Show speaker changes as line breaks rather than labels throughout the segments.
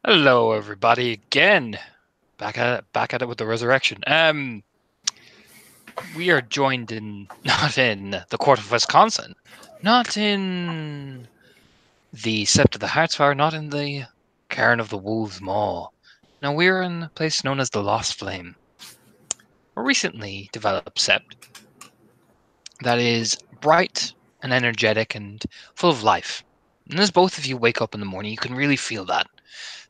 Hello, everybody. Again, back at it with the resurrection. We are joined in not in the court of Wisconsin, not in the Sept of the Heartsfire, not in the Cairn of the Wolves Maw. Now we're in a place known as the Lost Flame, a recently developed sept that is bright and energetic and full of life. And as both of you wake up in the morning, you can really feel that.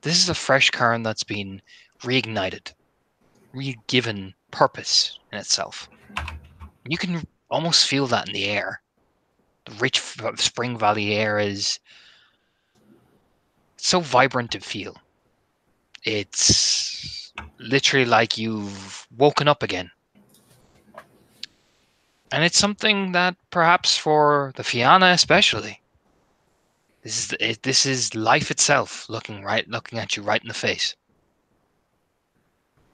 This is a fresh cairn that's been reignited, re-given purpose in itself. You can almost feel that in the air. The rich Spring Valley air is so vibrant to feel. It's literally like you've woken up again. And it's something that perhaps for the Fianna especially, this is life itself looking at you right in the face.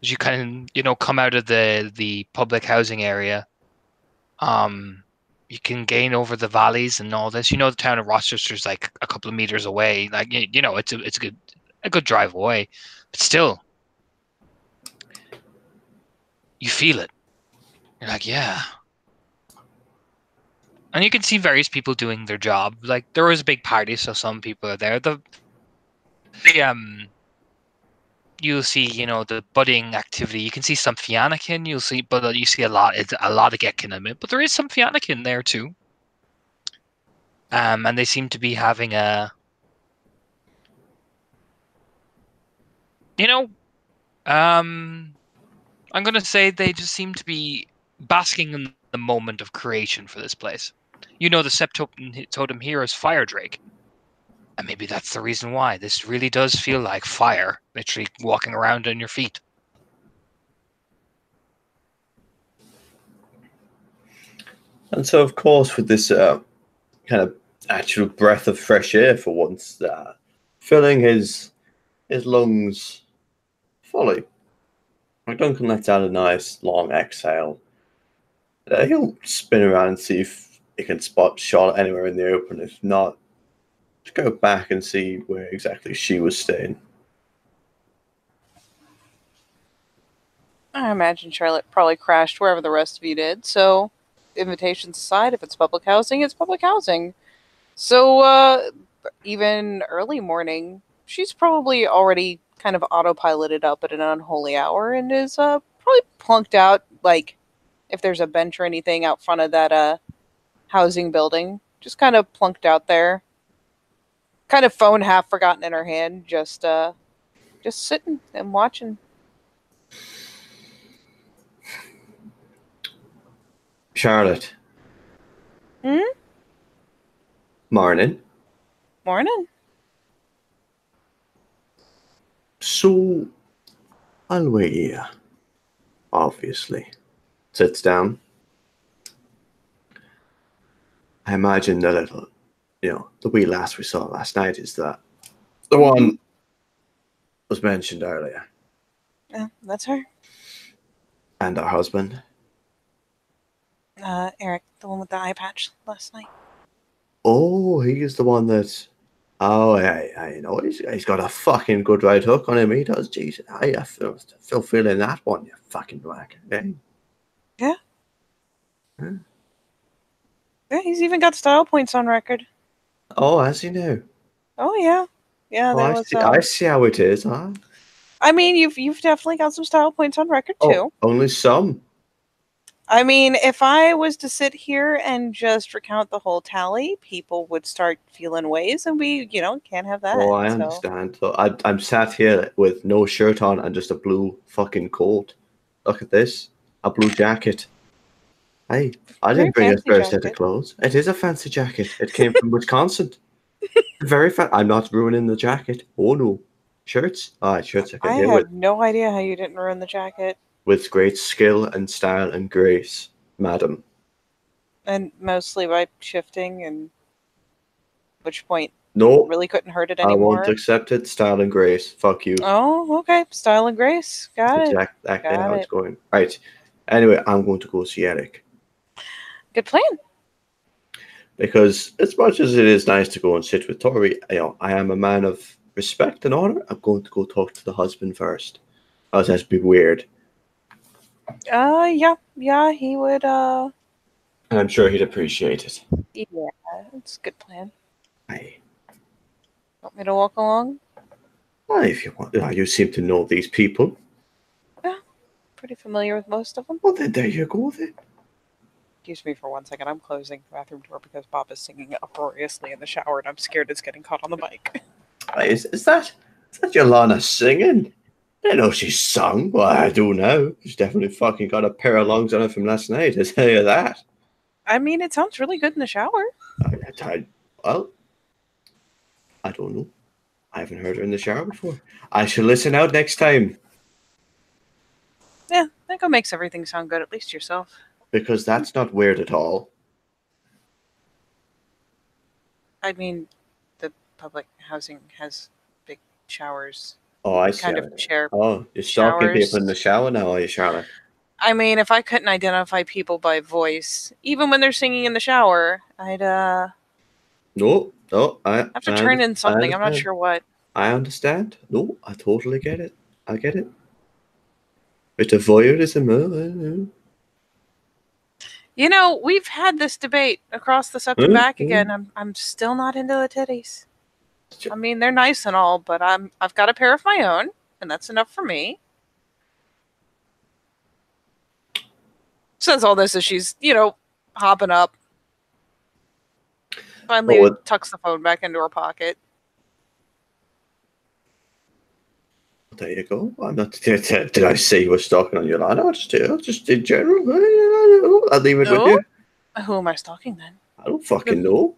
As you come out of the public housing area, you can gain over the valleys and all this. The town of Rochester's like a couple of meters away. Like it's a good drive away, but still, you feel it. You're like, yeah. And you can see various people doing their job. Like there was a big party, so some people are there. The you'll see, the budding activity. You can see some Fiannakin. You'll see, but you see a lot. It's a lot of Getkin in it, but there is some Fiannakin there too. And they seem to be having a, I'm going to say they just seem to be basking in the moment of creation for this place. The Septotem here is Fire Drake. And maybe that's the reason why. This really does feel like fire, literally walking around on your feet.
And so, of course, with this kind of actual breath of fresh air for once, filling his lungs fully, Duncan lets out a nice long exhale. He'll spin around and see if he can spot Charlotte anywhere in the open. If not, just go back and see where exactly she was staying.
I imagine Charlotte probably crashed wherever the rest of you did, so invitations aside, if it's public housing, it's public housing. So, even early morning, she's probably already kind of autopiloted up at an unholy hour and is probably plunked out, like, if there's a bench or anything out front of that housing building, just kind of plunked out there. Kind of phone half forgotten in her hand, just sitting and watching.
Charlotte. Morning.
Morning.
So, I'll wait here. Obviously. Sits down. I imagine the little, the wee lass we saw last night is the one was mentioned earlier.
Yeah, that's her.
And her husband.
Eric, the one with the eye patch last night.
Oh, he is the one that. Oh, I know. He's got a fucking good right hook on him. He does. Jeez, I feel feeling that one. You fucking black. Okay?
Yeah. Yeah, he's even got style points on record.
Oh, has he now?
Oh yeah, yeah.
I see how it is, huh?
I mean, you've definitely got some style points on record too.
Only some.
I mean, if I was to sit here and just recount the whole tally, people would start feeling ways, and we, can't have that.
Oh, I understand. So I'm sat here with no shirt on and just a blue fucking coat. Look at this, a blue jacket. Hey, I didn't bring a spare set of clothes. It is a fancy jacket. It came from Wisconsin. Very I'm not ruining the jacket. Oh no, shirts. Shirts.
I have no idea how you didn't ruin the jacket.
With great skill and style and grace, madam.
And mostly by shifting, and which point?
No,
really couldn't hurt it anymore.
I won't accept it. Style and grace. Fuck you.
Oh, okay. Style and grace. Got it.
Exactly how it's going. Right. Anyway, I'm going to go see Eric.
Good plan.
Because as much as it is nice to go and sit with Torvi, I am a man of respect and honor, I'm going to go talk to the husband first. Oh, that's a bit weird.
Yeah, he would,
And I'm sure he'd appreciate it.
yeah, it's a good plan.
Aye.
Want me to walk along?
If you want, you seem to know these people.
Yeah, pretty familiar with most of them.
Well, then there you go then.
Excuse me for 1 second. I'm closing the bathroom door because Bob is singing uproariously in the shower, and I'm scared it's getting caught on the mic.
Is that Yolanda singing? I know she's sung. Well, I do know. She's definitely fucking got a pair of lungs on her from last night. I tell you that.
I mean, it sounds really good in the shower.
Well, I don't know. I haven't heard her in the shower before. I shall listen out next time.
Yeah, that makes everything sound good, at least yourself.
Because that's not weird at all.
I mean, the public housing has big showers.
Oh, I see.
Kind of chair.
Oh, you're stalking
showers.
people in the shower now, are you, Charlotte?
I mean, if I couldn't identify people by voice, even when they're singing in the shower, I'd
No, I
have to turn in something. I'm not
understand.
sure what.
I understand. No, I totally get it. I get it. Bit of voyeurism.
You know, we've had this debate across the septum
Huh?
back again. I'm still not into the titties. I mean, they're nice and all, but I've got a pair of my own, and that's enough for me. Says all this as she's, hopping up. Finally tucks the phone back into her pocket.
There you go. I'm not. Did I say you were stalking on Yolanda? Just in general. I'll leave it with you.
Who am I stalking then?
I don't fucking know.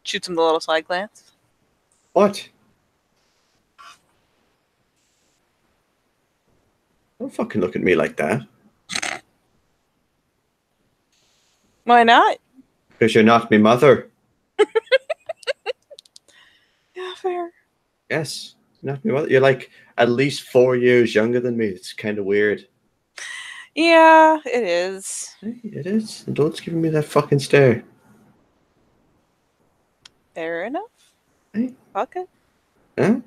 Shoots him the little side glance.
What? Don't fucking look at me like that.
Why not?
Because you're not my mother.
Yeah, fair.
Yes, not my mother. You're like at least 4 years younger than me. It's kind of weird.
Yeah, it is.
It is. And don't give me that fucking stare.
Fair enough.
Hey.
Fuck it.
Huh?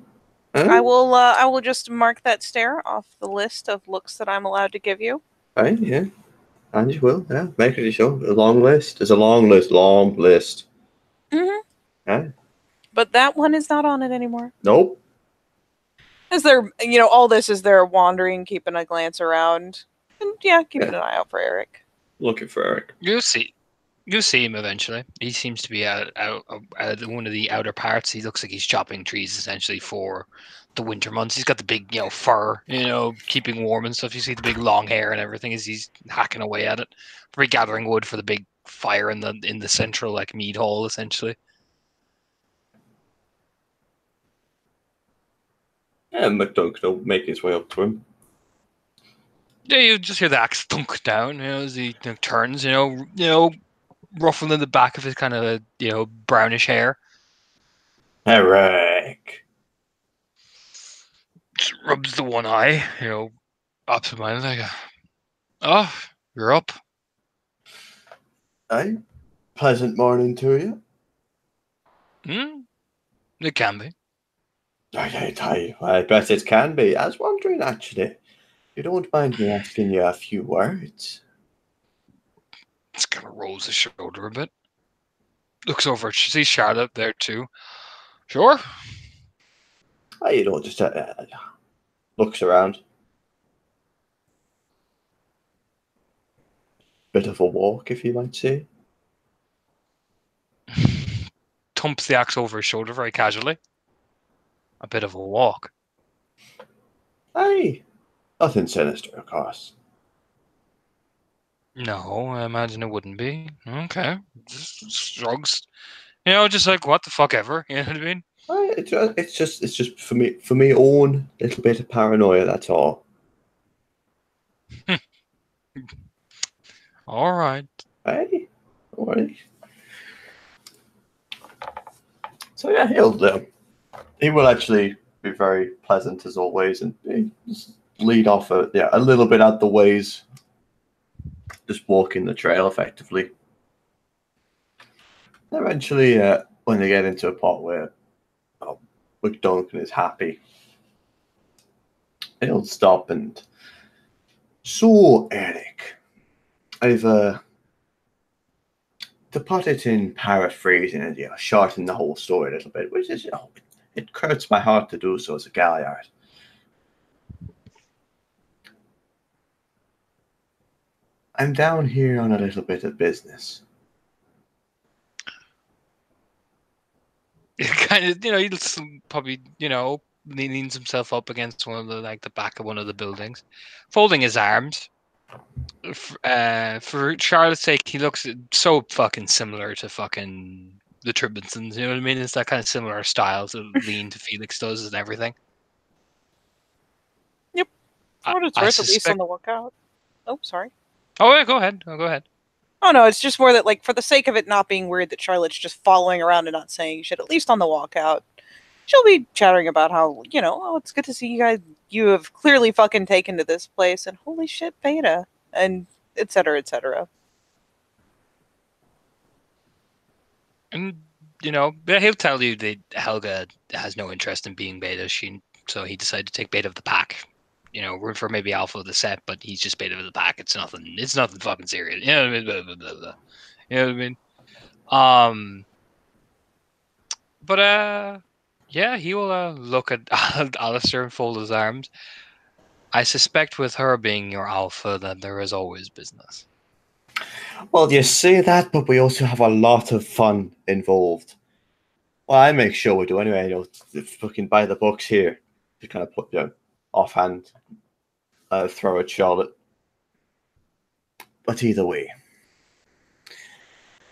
I will just mark that stare off the list of looks that I'm allowed to give you.
Right, yeah. And you will, yeah. Make it show. A long list. There's a long list. Long list.
Mm-hmm.
Yeah.
But that one is not on it anymore.
Nope.
Is there, all this is there wandering, keeping a glance around. And keeping an eye out for Eric.
Looking for Eric.
You'll see him eventually. He seems to be out one of the outer parts. He looks like he's chopping trees essentially for the winter months. He's got the big, fur, keeping warm and stuff. You see the big long hair and everything as he's hacking away at it. Probably gathering wood for the big fire in the central mead hall essentially.
Yeah, McDunk will make his way up to him.
Yeah, you just hear the axe thunk down, as he turns, ruffling the back of his kind of, brownish hair.
Eric.
Just rubs the one eye, absent-minded, like, oh, you're up.
Aye. Pleasant morning to you.
It can be.
I bet it can be. I was wondering, actually, you don't mind me asking you a few words?
Just kind of rolls his shoulder a bit. Looks over. She sees Charlotte there too. Sure.
Just looks around. Bit of a walk, if you might say.
Thumps the axe over his shoulder very casually. A bit of a walk.
Aye. Nothing sinister, of course.
No, I imagine it wouldn't be. Okay. Just shrugs. Just like, what the fuck ever. You know what I mean?
It's just for me own little bit of paranoia, that's all.
All right.
Hey, don't worry. So yeah, he will actually be very pleasant as always, and just lead off a little bit out the ways, just walking the trail effectively. Eventually, when they get into a part where McDuncan is happy. He'll stop and... So, Eric, I've, to put it in paraphrasing and shorten the whole story a little bit, which is, it hurts my heart to do so as a galliard. I'm down here on a little bit of business.
Kind of, he'll probably, leans himself up against one of the back of one of the buildings, folding his arms. For Charlotte's sake, he looks so fucking similar to fucking the Tribbinsons. You know what I mean? It's that kind of similar style to lean to Felix does and everything.
Yep. For what it's worth, at least on the lookout. Oh, sorry.
Oh, yeah, go ahead. Oh, go ahead.
Oh, no, it's just more that, for the sake of it not being weird that Charlotte's just following around and not saying shit, at least on the walkout, she'll be chattering about how, it's good to see you guys. You have clearly fucking taken to this place, and holy shit, Beta, and et cetera, et cetera.
And, he'll tell you that Helga has no interest in being Beta, so he decided to take Beta of the pack. Root for maybe Alpha of the set, but he's just Beta of the pack. It's nothing fucking serious. You know what I mean? Blah, blah, blah, blah. You know what I mean? But yeah, he will look at Alistair and fold his arms. I suspect with her being your Alpha that there is always business.
Well, you say that, but we also have a lot of fun involved. Well, I make sure we do anyway. Fucking buy the books here. To kind of put offhand, throw at Charlotte. But either way,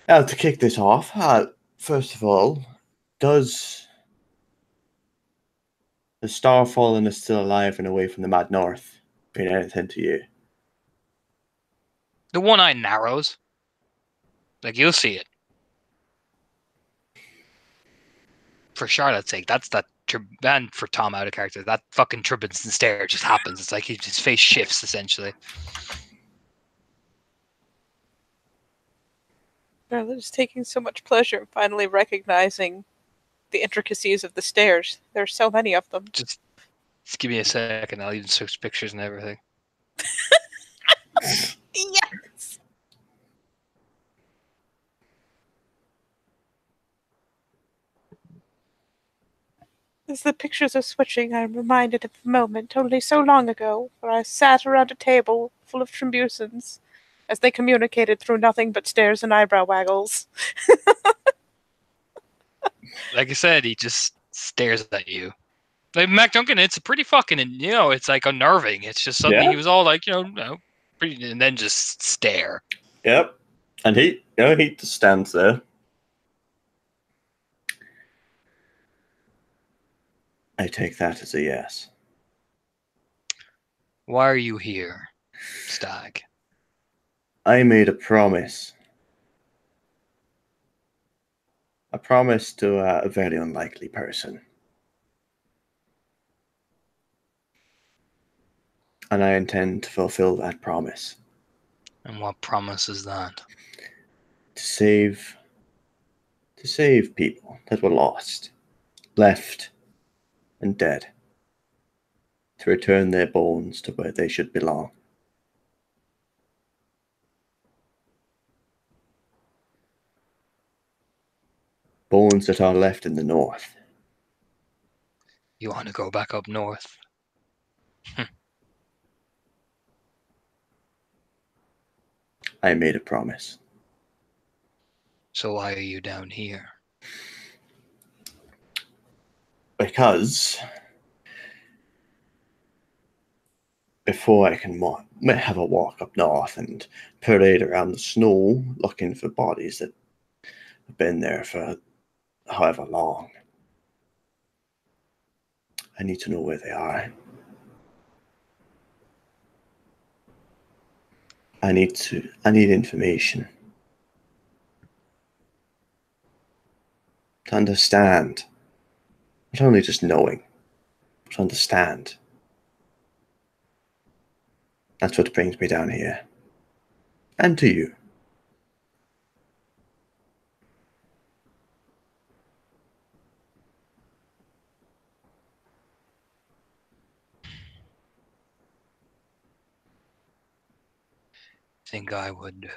now to kick this off, first of all, does the star fallen is still alive and away from the Mad North mean anything to you?
The one eye narrows. You'll see it. For Charlotte's sake, that's that. And for Tom out of character, that fucking Tribbinston stare just happens. It's like his face shifts essentially.
Charlotte is taking so much pleasure in finally recognizing the intricacies of the stairs. There's so many of them.
Just give me a second. I'll even search pictures and everything.
Yes. As the pictures are switching, I'm reminded of a moment only so long ago where I sat around a table full of Tribusans as they communicated through nothing but stares and eyebrow waggles.
Like I said, he just stares at you. Like Mac Duncan, it's pretty fucking, it's like unnerving. It's just suddenly he was all like, pretty, and then just stare.
Yep, and he just stands there. I take that as a yes.
Why are you here, Stag?
I made a promise. A promise to a very unlikely person. And I intend to fulfill that promise.
And what promise is that?
To save people that were lost, left, and dead. To return their bones to where they should belong. Bones that are left in the north.
You want to go back up north?
I made a promise.
So why are you down here?
Because before I can have a walk up north and parade around the snow looking for bodies that have been there for however long, I need to know where they are. I need information. To understand. Not only just knowing, but understand. That's what brings me down here. And to you.
think I would...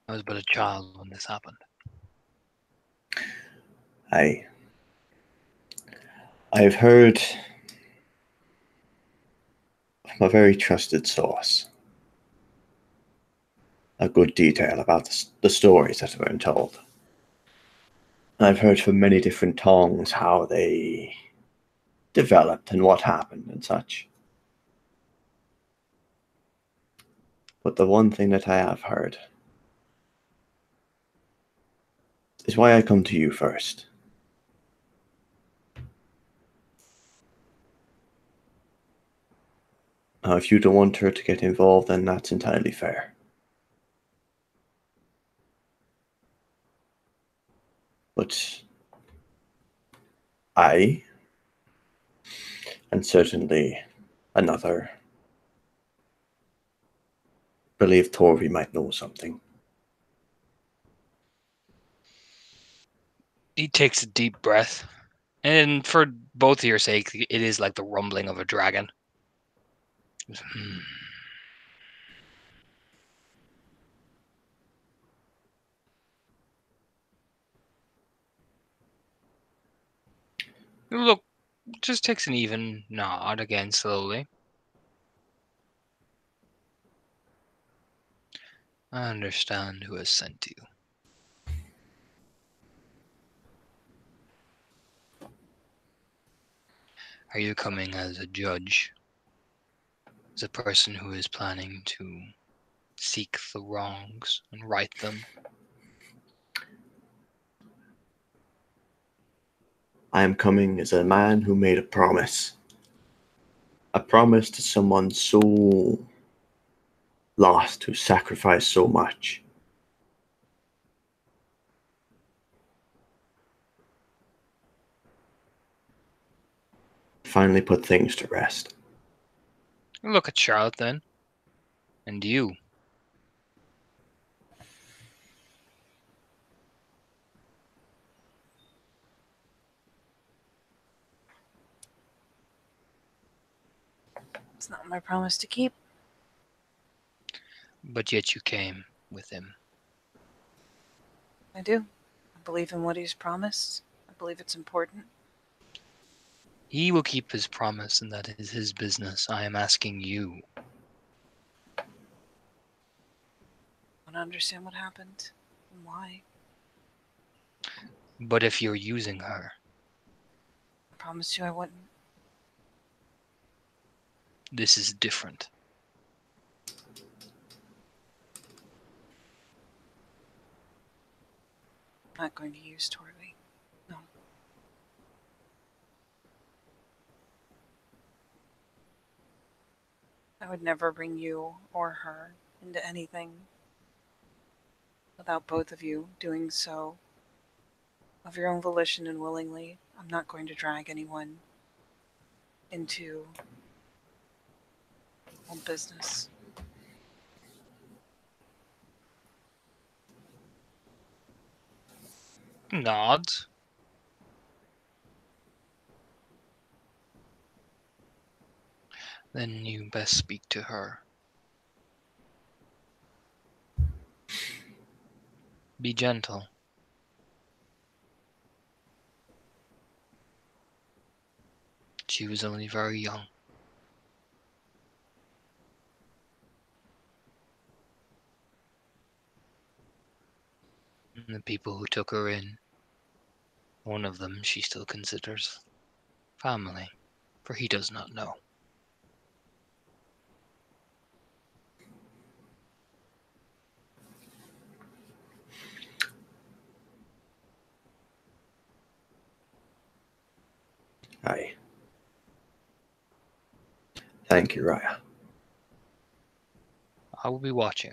I was but a child when this happened.
I've heard from a very trusted source a good detail about the stories that have been told. I've heard from many different tongues how they developed and what happened and such. But the one thing that I have heard is why I come to you first. If you don't want her to get involved, then that's entirely fair. But I, and certainly another, believe Torvi might know something.
He takes a deep breath. And for both of your sake, it is like the rumbling of a dragon. Look, just takes an even nod again slowly. I understand who has sent you. Are you coming as a judge? As a person who is planning to seek the wrongs and right them?
I am coming as a man who made a promise. A promise to someone so lost, who sacrificed so much. Finally put things to rest.
Look at Charlotte then. And you.
It's not my promise to keep.
But yet you came with him.
I do. I believe in what he's promised. I believe it's important.
He will keep his promise, and that is his business. I am asking you.
I want to understand what happened and why.
But if you're using her,
I promised you I wouldn't.
this is different.
I'm not going to use Torvi. No. I would never bring you or her into anything without both of you doing so of your own volition and willingly. I'm not going to drag anyone into old business.
Nods. Then you best speak to her. Be gentle. She was only very young. And the people who took her in, one of them she still considers family, for he does not know.
Aye. Thank you, Raya.
I will be watching.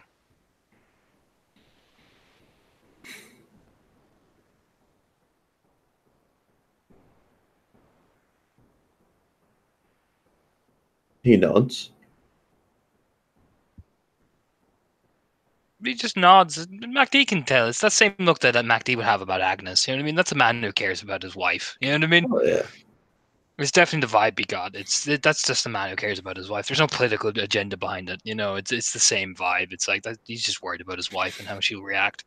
He nods.
He just nods. MacD can tell. It's that same look that MacD would have about Agnes. You know what I mean? That's a man who cares about his wife. You know what I mean?
Oh, yeah.
It's definitely the vibe he got. That's just a man who cares about his wife. There's no political agenda behind it. You know, it's the same vibe. It's like that, he's just worried about his wife and how she'll react.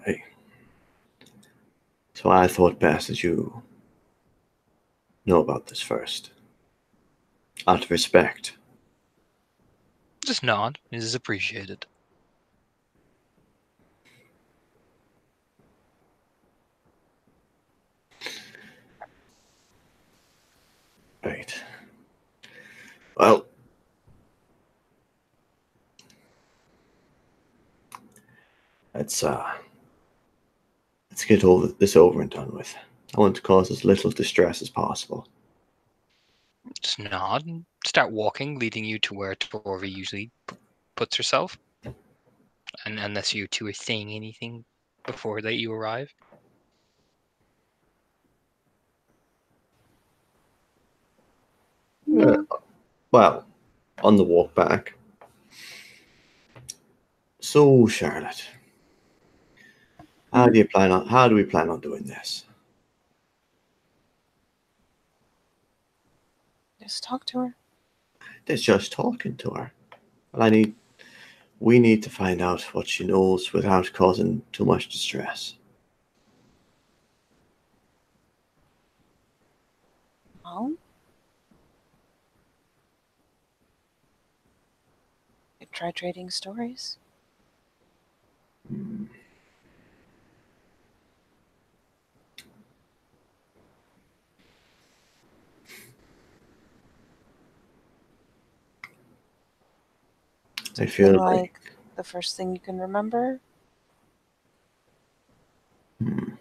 Hey. So I thought best that you know about this first. Out of respect.
Just nod. It is appreciated.
Right. Well, let's let's get this over and done with. I want to cause as little distress as possible.
Just nod and start walking, leading you to where Torvi usually puts herself. And unless you two are saying anything before that you arrive.
Uh, well, on the walk back. So, Charlotte, how do we plan on doing this?
Just talk to her.
It's just talking to her. But we need to find out what she knows without causing too much distress.
Well, you try trading stories.
Hmm. I
Something
feel
like the first thing you can remember.
hmm.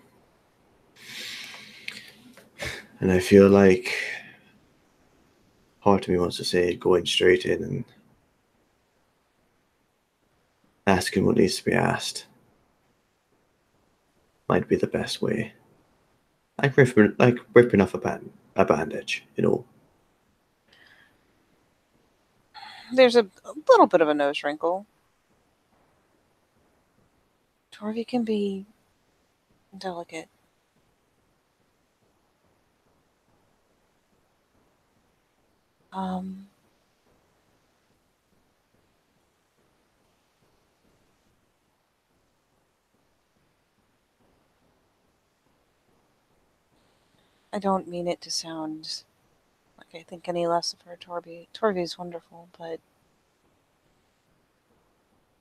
And I feel like part of me wants to say going straight in and asking what needs to be asked might be the best way. Like ripping off a bandage, you know.
There's a little bit of a nose wrinkle. Torvi can be delicate. Um, I don't mean it to sound like I think any less of her. Torvi's wonderful, but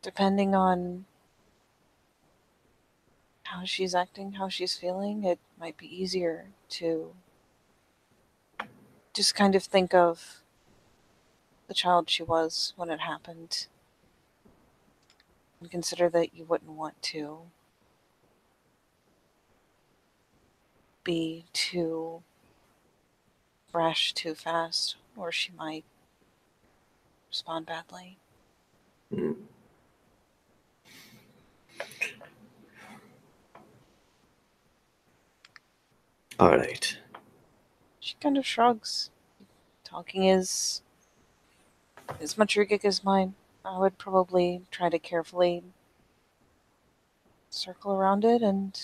depending on how she's acting, how she's feeling, it might be easier to just kind of think of the child she was when it happened and consider that you wouldn't want to be too rash too fast, or she might respond badly.
Hmm. All right.
She kind of shrugs. Talking is as much your gig as mine. I would probably try to carefully circle around it and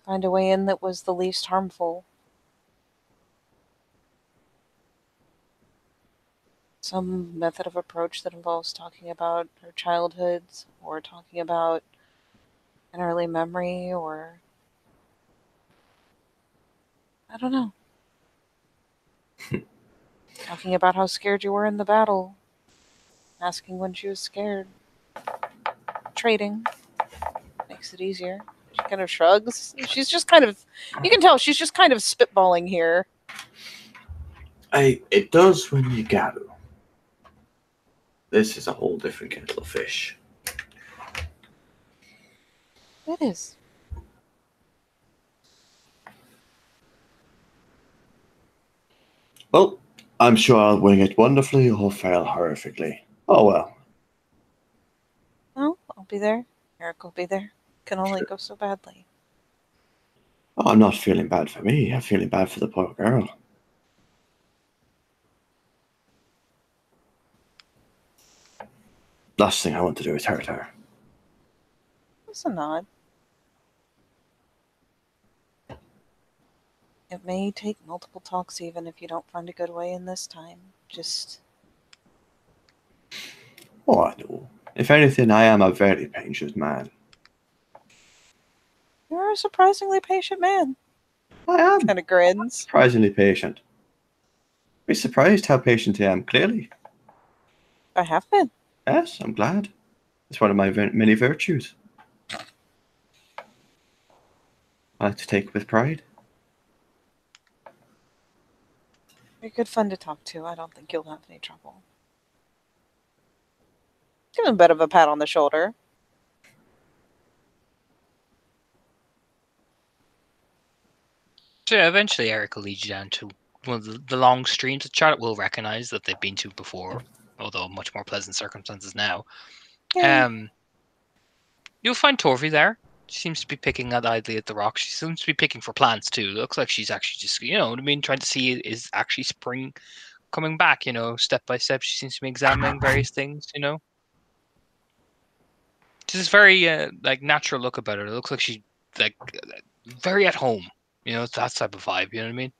find a way in that was the least harmful. Some method of approach that involves talking about her childhoods or talking about an early memory or I don't know. Talking about how scared you were in the battle. Asking when she was scared. Trading makes it easier. She kind of shrugs. She's just kind of you can tell she's just kind of spitballing here.
It does when you got to. This is a whole different kettle of fish.
It is.
Well, I'm sure I'll wing it wonderfully or fail horrifically. Oh well.
Well, I'll be there. Eric will be there. Can only
Sure.
go so badly.
Oh, I'm not feeling bad for me. I'm feeling bad for the poor girl. Last thing I want to do is hurt her.
That's a nod. It may take multiple talks even if you don't find a good way in this time. Just
Oh, I know. If anything, I am a very patient man.
you're a surprisingly patient man.
I am
Kind of grins.
surprisingly patient. Be surprised how patient I am, clearly.
I have been.
Yes, I'm glad. It's one of my many virtues. I like to take with pride.
You're good fun to talk to. I don't think you'll have any trouble. Give him a bit of a pat on the shoulder.
So yeah, eventually Eric will lead you down to one of the long streams that Charlotte will recognise that they've been to before, although much more pleasant circumstances now.
Yeah.
You'll find Torvi there. She seems to be picking idly at the rock. She seems to be picking for plants too. Looks like she's actually just, you know what I mean, trying to see is actually spring coming back, you know, step by step. She seems to be examining various things, you know. Just very like natural look about her. It looks like she's like very at home. You know, it's that type of vibe. You know what I mean?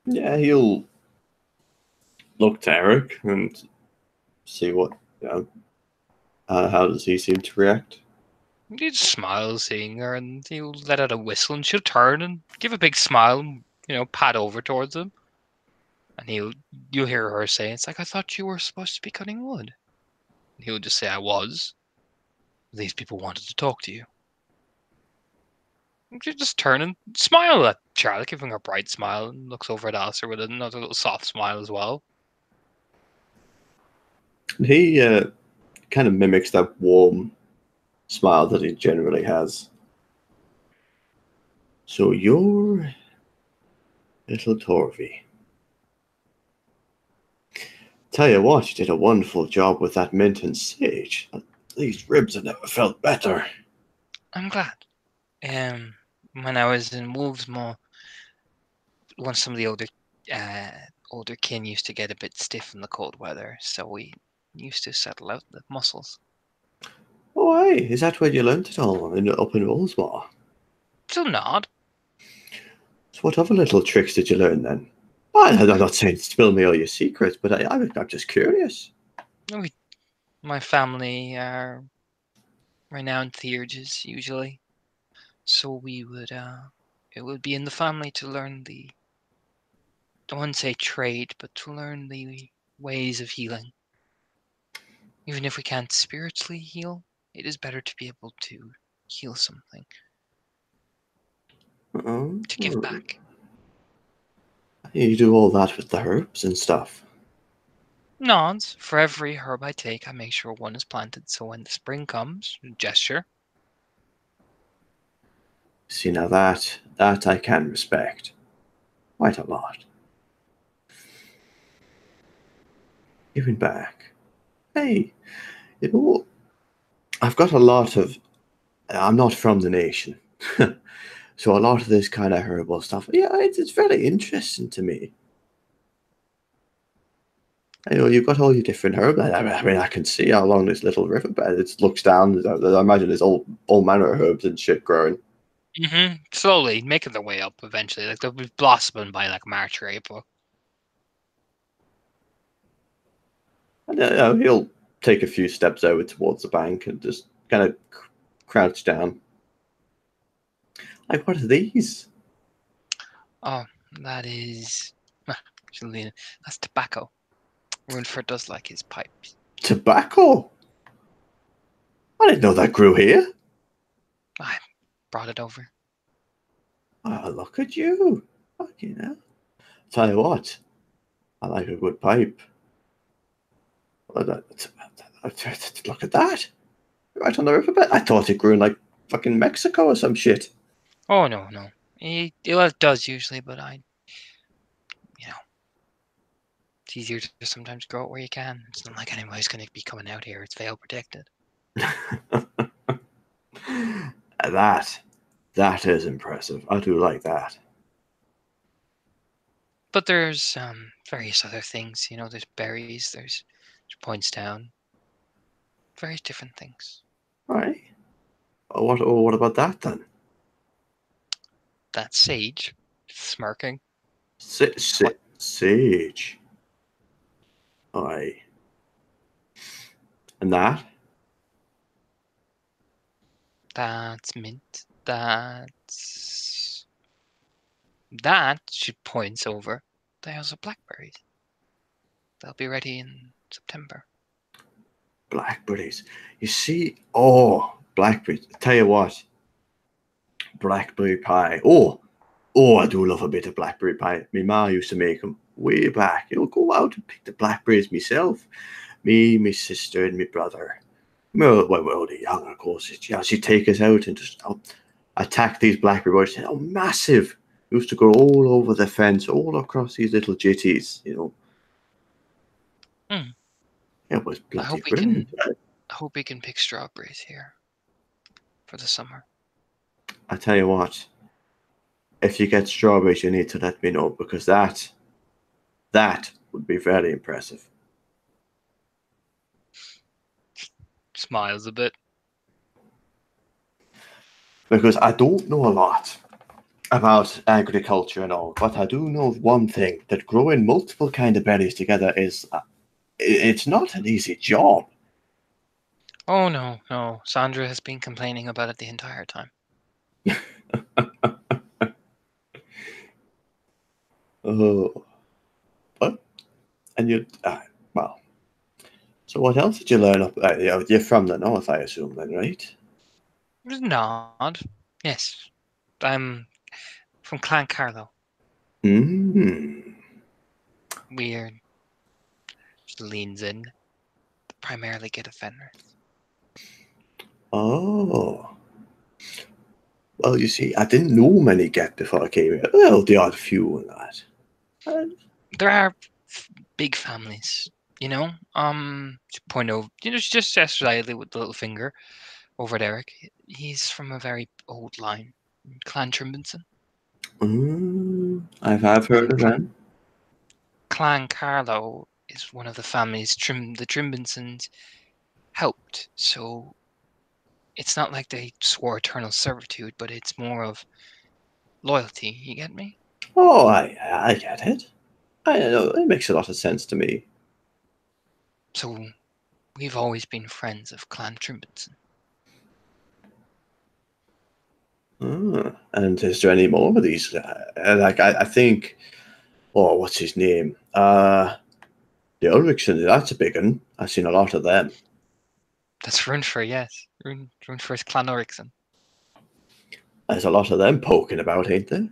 Yeah, he'll look to Eric and see what, you know, how does he seem to react?
He just smiles seeing her, and he'll let out a whistle, and she'll turn and give a big smile, and you know, pat over towards him. And you'll hear her say, "It's like I thought you were supposed to be cutting wood." And he'll just say, "I was. These people wanted to talk to you." And she'll just turn and smile at Charlotte, giving her a bright smile, and looks over at Alistair with another little soft smile as well.
And he kind of mimics that warm smile that he generally has. So you're little Torvi. Tell you what, you did a wonderful job with that mint and sage. These ribs have never felt better.
I'm glad. When I was in Wolvesmore, once some of the uh, older kin used to get a bit stiff in the cold weather, so we used to settle out the muscles.
Oh, aye, is that where you learnt it all, up in Rollsmore?
Still not.
So what other little tricks did you learn then? Well, I'm not saying spill me all your secrets, but I'm just curious.
My family are renowned theurges usually, so it would be in the family to learn I wouldn't say trade, but to learn the ways of healing. Even if we can't spiritually heal, it is better to be able to heal something,
Oh,
to give back.
you do all that with the herbs and stuff.
Nods. For every herb I take, I make sure one is planted, so when the spring comes, gesture.
See, now that I can respect quite a lot. Giving back. Hey, you know, I've got a lot of. I'm not from the nation, so a lot of this kind of herbal stuff. Yeah, it's very interesting to me. You know, you've got all your different herbs. I mean, I can see how long this little riverbed. It looks down. I imagine there's all manner of herbs and shit growing.
Slowly making their way up eventually. Like they'll be blossoming by like March or April.
And he'll take a few steps over towards the bank and just kind of crouch down. Like, what are these?
Oh, that is. That's tobacco. Runford does like his pipes.
Tobacco? I didn't know that grew here.
I brought it over.
Oh, look at you. Fucking hell. Tell you what, I like a good pipe. Look at that. Right on the riverbed. I thought it grew in like fucking Mexico or some shit.
Oh no. It does usually, but you know, it's easier to sometimes grow it where you can. It's not like anybody's going to be coming out here. It's veil protected.
That is impressive. I do like that.
But there's various other things. There's berries. There's points down. Various different things.
Right. What about that then?
That sage, smirking.
Sage. Aye. And that?
That's mint. That she points over. There's a blackberries. They'll be ready in September.
Blackberries. You see? Oh, blackberries. Tell you what. Blackberry pie. Oh, I do love a bit of blackberry pie. My ma used to make them way back. Go out and pick the blackberries myself. Me, my sister, and my brother. Well, we're only young, of course. She'd take us out and just attack these blackberry bushes. Oh, massive! Used to go all over the fence, all across these little jitties.
Hmm.
It was
I
bloody
hope we
brilliant.
can pick strawberries here for the summer.
I tell you what, if you get strawberries, you need to let me know, because that would be very impressive.
Smiles a bit.
Because I don't know a lot about agriculture and all, but I do know one thing, that growing multiple kind of berries together is it's not an easy job.
Oh no. Sandra has been complaining about it the entire time.
Oh, but and you well. So what else did you learn up? You're from the north, I assume, then, right?
There's a nod. Yes. I'm from Clan Carlo.
Hmm.
Weird. Just leans in. Primarily get offenders.
Oh. Well, you see, I didn't know many get before I came here. Well, the odd few and that. And,
There are big families, to point over, just gesture slightly with the little finger over at Eric. He's from a very old line, Clan Trimbenson.
I've heard
And
of them.
Clan Carlo is one of the families the Trimbensons helped. So it's not like they swore eternal servitude, but it's more of loyalty. You get me?
Oh, I get it. I know it makes a lot of sense to me.
So we've always been friends of Clan Trimbenson.
And is there any more of these? I think. Oh, what's his name? The Ulrichsen. That's a big one. I've seen a lot of them.
That's run for, yes. Run for his Clan Orickson.
There's a lot of them poking about, ain't there?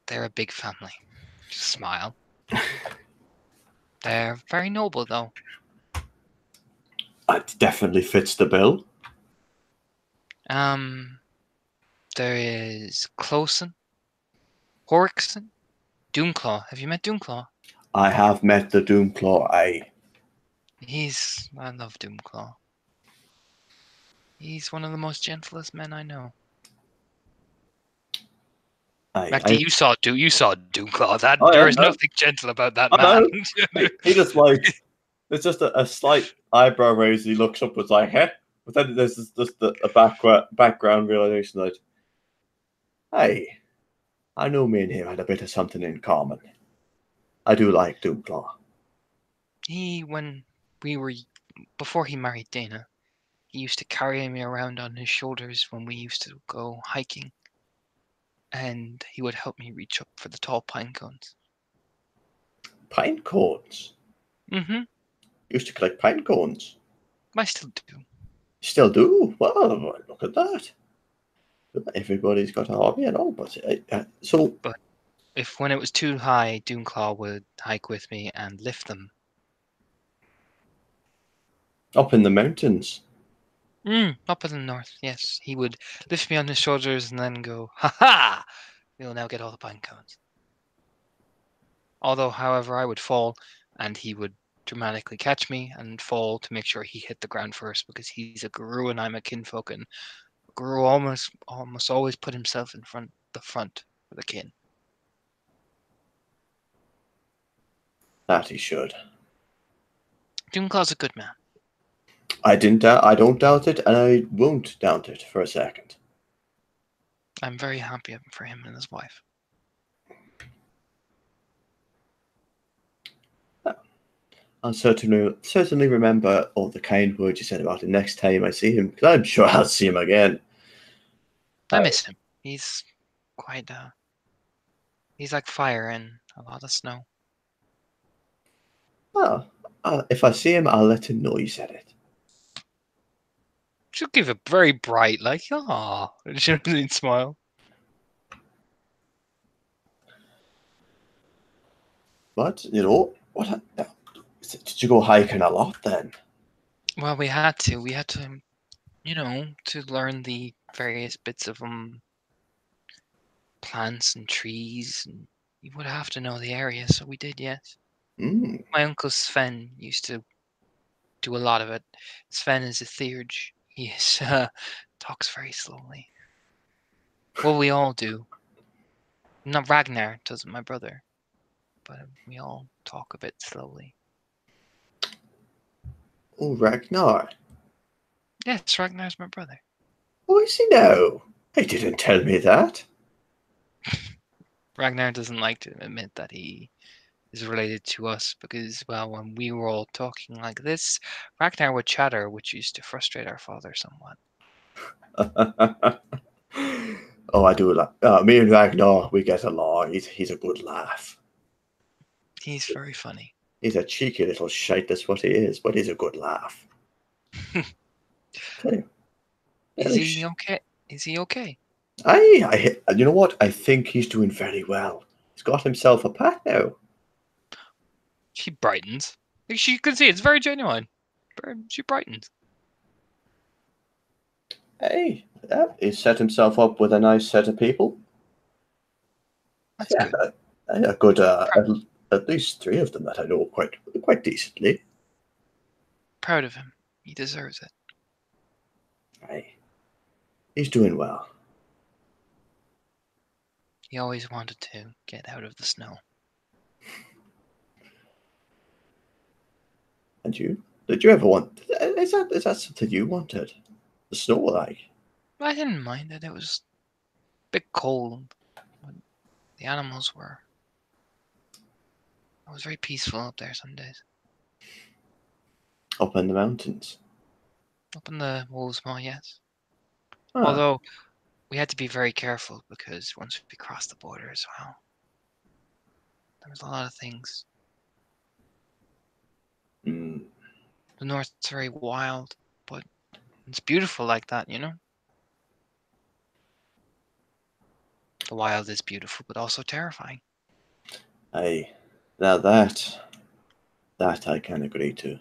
They're a big family. Just smile. They're very noble, though.
It definitely fits the bill.
There is Closen, Horrickson, Doomclaw. Have you met Doomclaw?
I have met the Doomclaw.
I love Doomclaw. He's one of the most gentlest men I know. Actually, you saw Doomclaw. There is nothing gentle about that man.
He just there's just a slight eyebrow raise. He looks up, was like, "Hey," but then there's just a background realization that, hey, I know me and him had a bit of something in common. I do like Doomclaw.
Before he married Dana, he used to carry me around on his shoulders when we used to go hiking, and he would help me reach up for the tall pine cones.
Pine cones?
Mm-hmm.
Used to collect pine cones.
I still do.
Still do? Well, look at that. Everybody's got a hobby and all, but
But if when it was too high, Doomclaw would hike with me and lift them.
Up in the mountains.
Up in the north, yes. He would lift me on his shoulders and then go, "Ha ha! We'll now get all the pine cones." However, I would fall, and he would dramatically catch me and fall to make sure he hit the ground first, because he's a guru and I'm a kinfolk, and a guru almost always put himself in the front for the kin.
That he should.
Doonclaw's a good man.
I don't doubt it, and I won't doubt it for a second.
I'm very happy for him and his wife.
I'll certainly remember all the kind words you said about him next time I see him, because I'm sure I'll see him again.
I miss him. He's quite, he's like fire in a lot of snow.
Well, if I see him, I'll let him know you said it.
She'll give a very bright, like, ah, genuine smile.
But, what? Did you go hiking a lot then?
Well, we had to, to learn the various bits of plants and trees, and you would have to know the area, so we did, yes.
Mm.
My uncle Sven used to do a lot of it. Sven is a theurge. He talks very slowly. Well, we all do. Not Ragnar does it, my brother, but we all talk a bit slowly.
Oh, Ragnar.
Yes, Ragnar's my brother.
Oh, is he now? He didn't tell me that.
Ragnar doesn't like to admit that he is related to us because, well, when we were all talking like this, Ragnar would chatter, which used to frustrate our father somewhat.
Oh, I do like me and Ragnar. We get along. He's a good laugh.
He's very funny.
He's a cheeky little shite. That's what he is. But he's a good laugh.
Is he okay? Is he okay?
You know what? I think he's doing very well. He's got himself a pet now.
She brightens. Like you can see, it's very genuine. She brightens.
Hey, yeah, he's set himself up with a nice set of people.
That's
Yeah,
good.
a good, at least 3 of them that I know quite decently.
Proud of him. He deserves it.
Hey, he's doing well.
He always wanted to get out of the snow.
And you? Did you ever want? Is that something you wanted? The snow, like?
I didn't mind it. It was a bit cold. But the animals were. It was very peaceful up there some days.
Up in the mountains.
Up in the Wolves Maw, yes.
Ah.
Although we had to be very careful because once we crossed the border as well, there was a lot of things.
Mm.
The north's very wild, but it's beautiful like that, The wild is beautiful, but also terrifying.
Aye, now that I can agree to.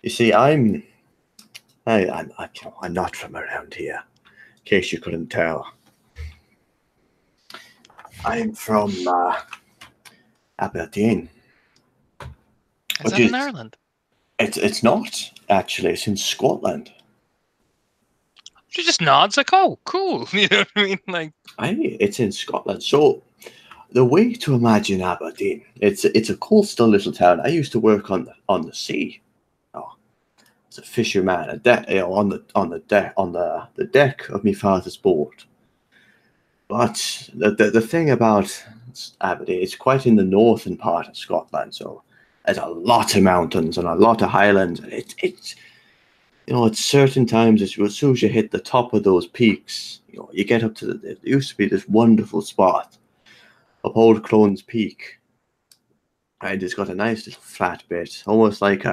You see, I'm not from around here. In case you couldn't tell, I'm from Aberdeen.
Is that in Ireland?
It's not actually. It's in Scotland.
She just nods like, "Oh, cool." You know what I mean? Like,
Aye, it's in Scotland. So the way to imagine Aberdeen, it's a coastal little town. I used to work on the sea. Oh, as a fisherman, on the deck of my father's boat. But the thing about Aberdeen, it's quite in the northern part of Scotland, so there's a lot of mountains and a lot of highlands. And it's at certain times, as soon as you hit the top of those peaks, you get up to there used to be this wonderful spot up Old Crone's Peak, and it's got a nice little flat bit, almost like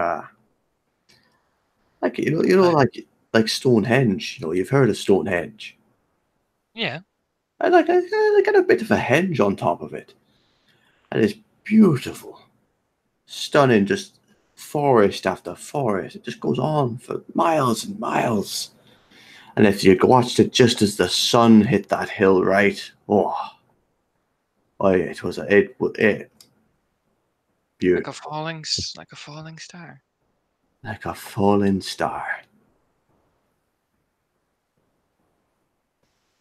like Stonehenge. You've heard of Stonehenge.
yeah.
And like I got a bit of a henge on top of it, and it's beautiful, stunning, just forest after forest. It just goes on for miles and miles. And if you watched it just as the sun hit that hill, right? Oh, it was beautiful,
Like a falling star.
like a falling star.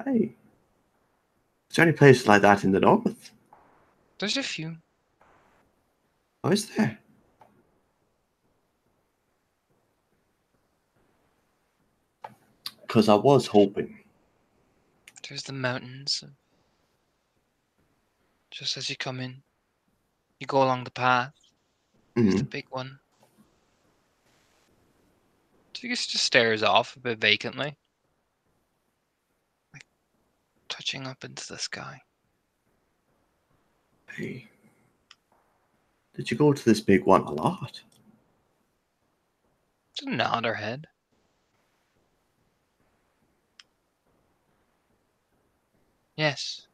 Hey, is there any place like that in the north?
There's a few.
Oh, is there? Because I was hoping.
There's the mountains. Just as you come in, you go along the path. There's the
Mhm.
big one. So he just stares off a bit vacantly, like touching up into the sky.
Hey, did you go to this big one a lot?
Just nod her head. Yes.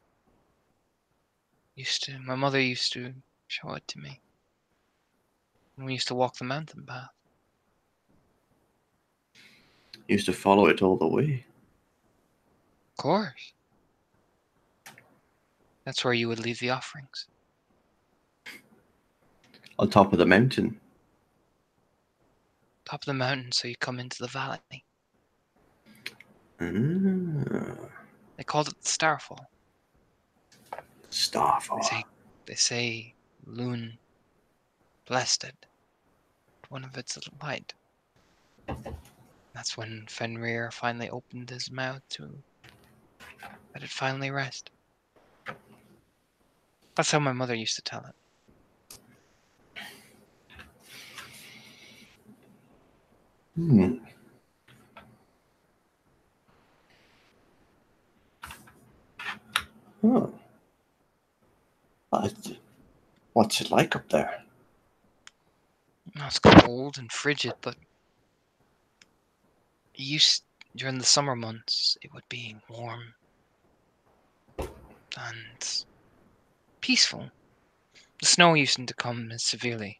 My mother used to show it to me. And we used to walk the mountain path.
You used to follow it all the way.
Of course. That's where you would leave the offerings.
On top of the mountain.
Top of the mountain, so you come into the valley.
Ah,
They called it the Starfall.
Starfall.
They say Loon blessed it, one of its light. That's when Fenrir finally opened his mouth to let it finally rest. That's how my mother used to tell it.
Hmm. Huh. What's it like up there?
It's cold and frigid, but during the summer months, it would be warm and peaceful. The snow used to come severely,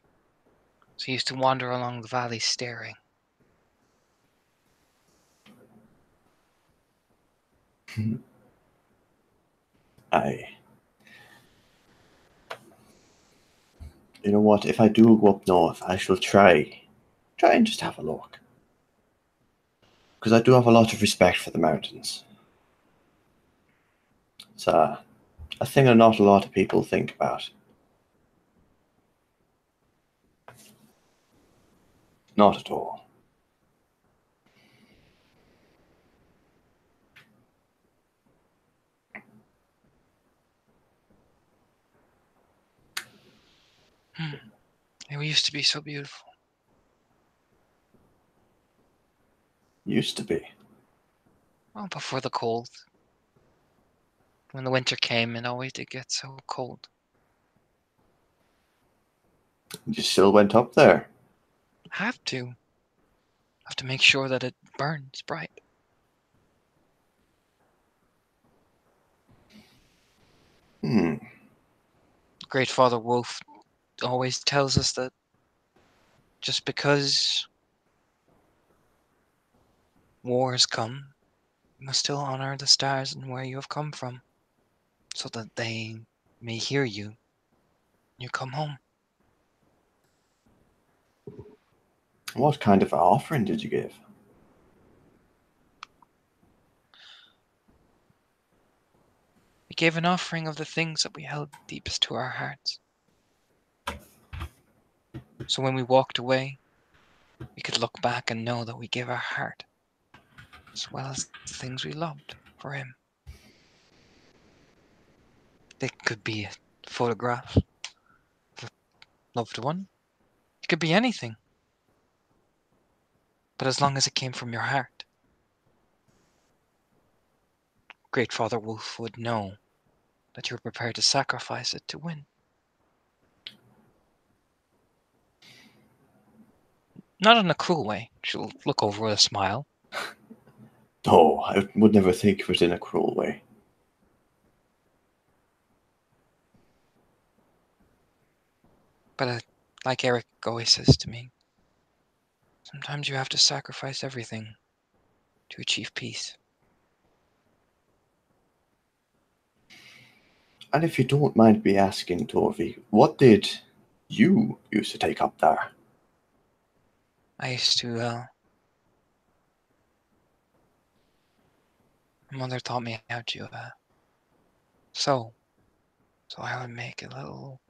so he used to wander along the valley staring.
I. You know what? If I do go up north, I shall try and just have a look. Because I do have a lot of respect for the mountains. It's a thing that not a lot of people think about. Not at all.
It used to be so beautiful.
Used to be.
Well, before the cold. When the winter came, it always did get so cold.
You still went up there.
Have to. Have to make sure that it burns bright.
Hmm.
Great Father Wolf always tells us that just because wars come, you must still honor the stars and where you have come from, so that they may hear you when you come home.
What kind of offering did you give?
We gave an offering of the things that we held deepest to our hearts. So when we walked away, we could look back and know that we gave our heart, as well as the things we loved, for him. It could be a photograph of a loved one. It could be anything. But as long as it came from your heart, Great Father Wolf would know that you're prepared to sacrifice it to win. Not in a cruel way. She'll look over with a smile.
No, I would never think of it in a cruel way.
But like Eric always says to me, sometimes you have to sacrifice everything to achieve peace.
And if you don't mind me asking, Torvi, what did you used to take up there?
I used to, my mother taught me how to sew. So I would make a little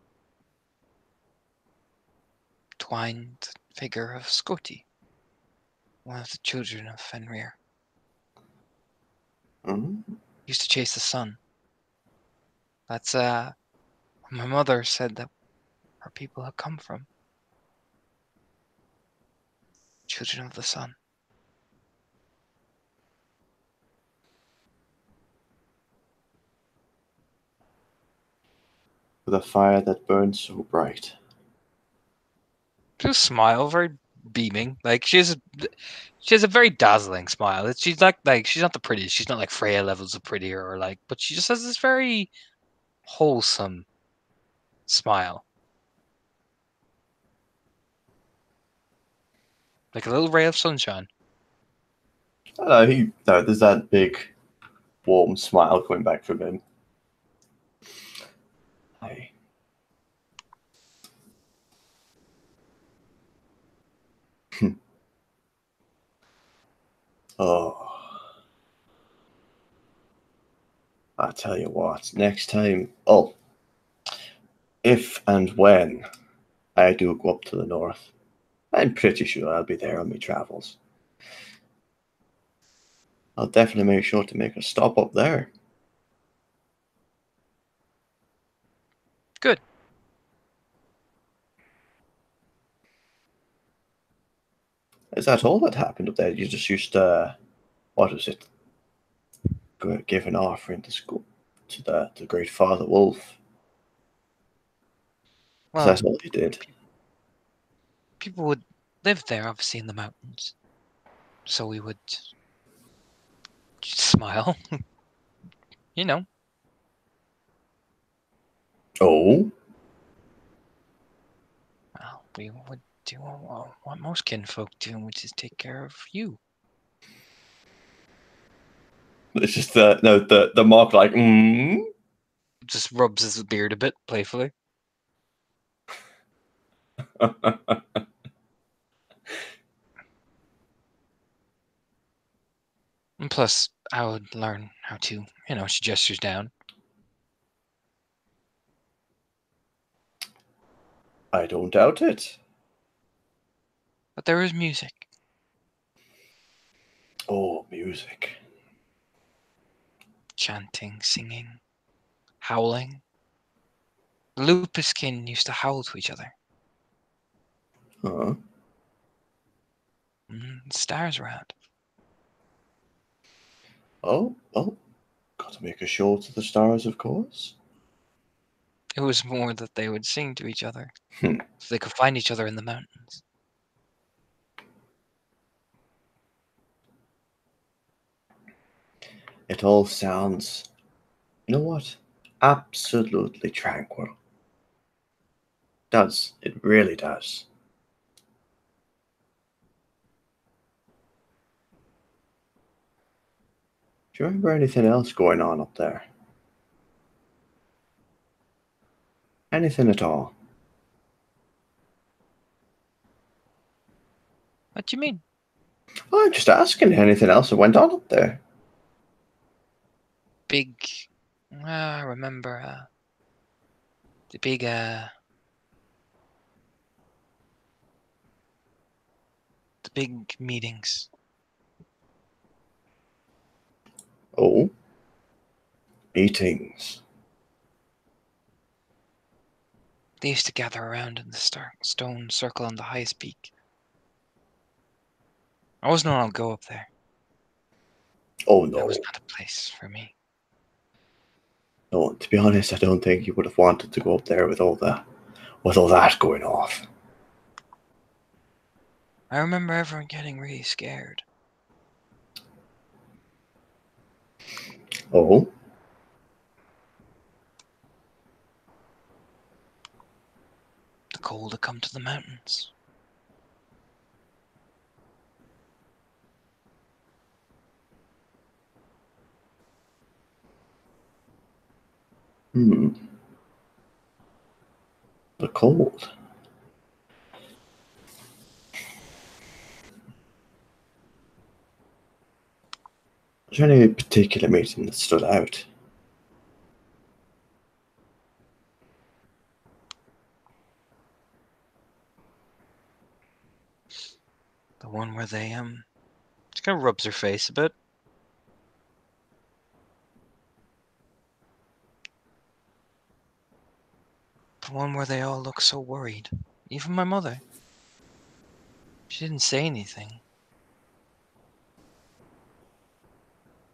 entwined figure of Scotty, one of the children of Fenrir. Used to chase the sun. That's my mother said that our people had come from. Children of the sun.
With a fire that burns so bright.
Just smile, very beaming. Like she has a very dazzling smile. She's like she's not the prettiest. She's not like Freya levels of prettier or like, but she just has this very wholesome smile. Like a little ray of sunshine.
I know, there's that big, warm smile coming back from him. Hey. Oh. I tell you what, next time, if and when I do go up to the north, I'm pretty sure I'll be there on my travels. I'll definitely make sure to make a stop up there.
Good.
Is that all that happened up there? You just used to, what was it? Give an offering to school to the great Father Wolf.
Well,
That's all you did.
people would live there, obviously, in the mountains. So we would just smile. You know.
Oh?
Well, we would do what most kinfolk do, which is take care of you.
It's just the mock like,
Just rubs his beard a bit playfully. And plus, I would learn how to, she gestures down.
I don't doubt it.
But there is music.
Oh, music.
Chanting, singing, howling. The lupus kin used to howl to each other.
Huh?
The stars were out.
Oh, well, got to make a show to the stars, of course.
It was more that they would sing to each other,
Hmm.
so they could find each other in the mountains.
It all sounds, you know what? Absolutely tranquil. Does. It really does. Do you remember anything else going on up there? Anything at all?
What do you mean?
Oh, I'm just asking. Anything else that went on up there?
Big. I remember the big. The big meetings.
Oh, meetings.
They used to gather around in the stone circle on the highest peak. I was not allowed to go up there.
Oh
That
no.
was not a place for me.
No, to be honest, I don't think you would have wanted to go up there with all that going off.
I remember everyone getting really scared.
Oh?
The cold had come to the mountains.
Hmm. The cold. Was there any particular meeting that stood out?
The one where they just kind of rubs her face a bit. The one where they all look so worried. Even my mother. She didn't say anything.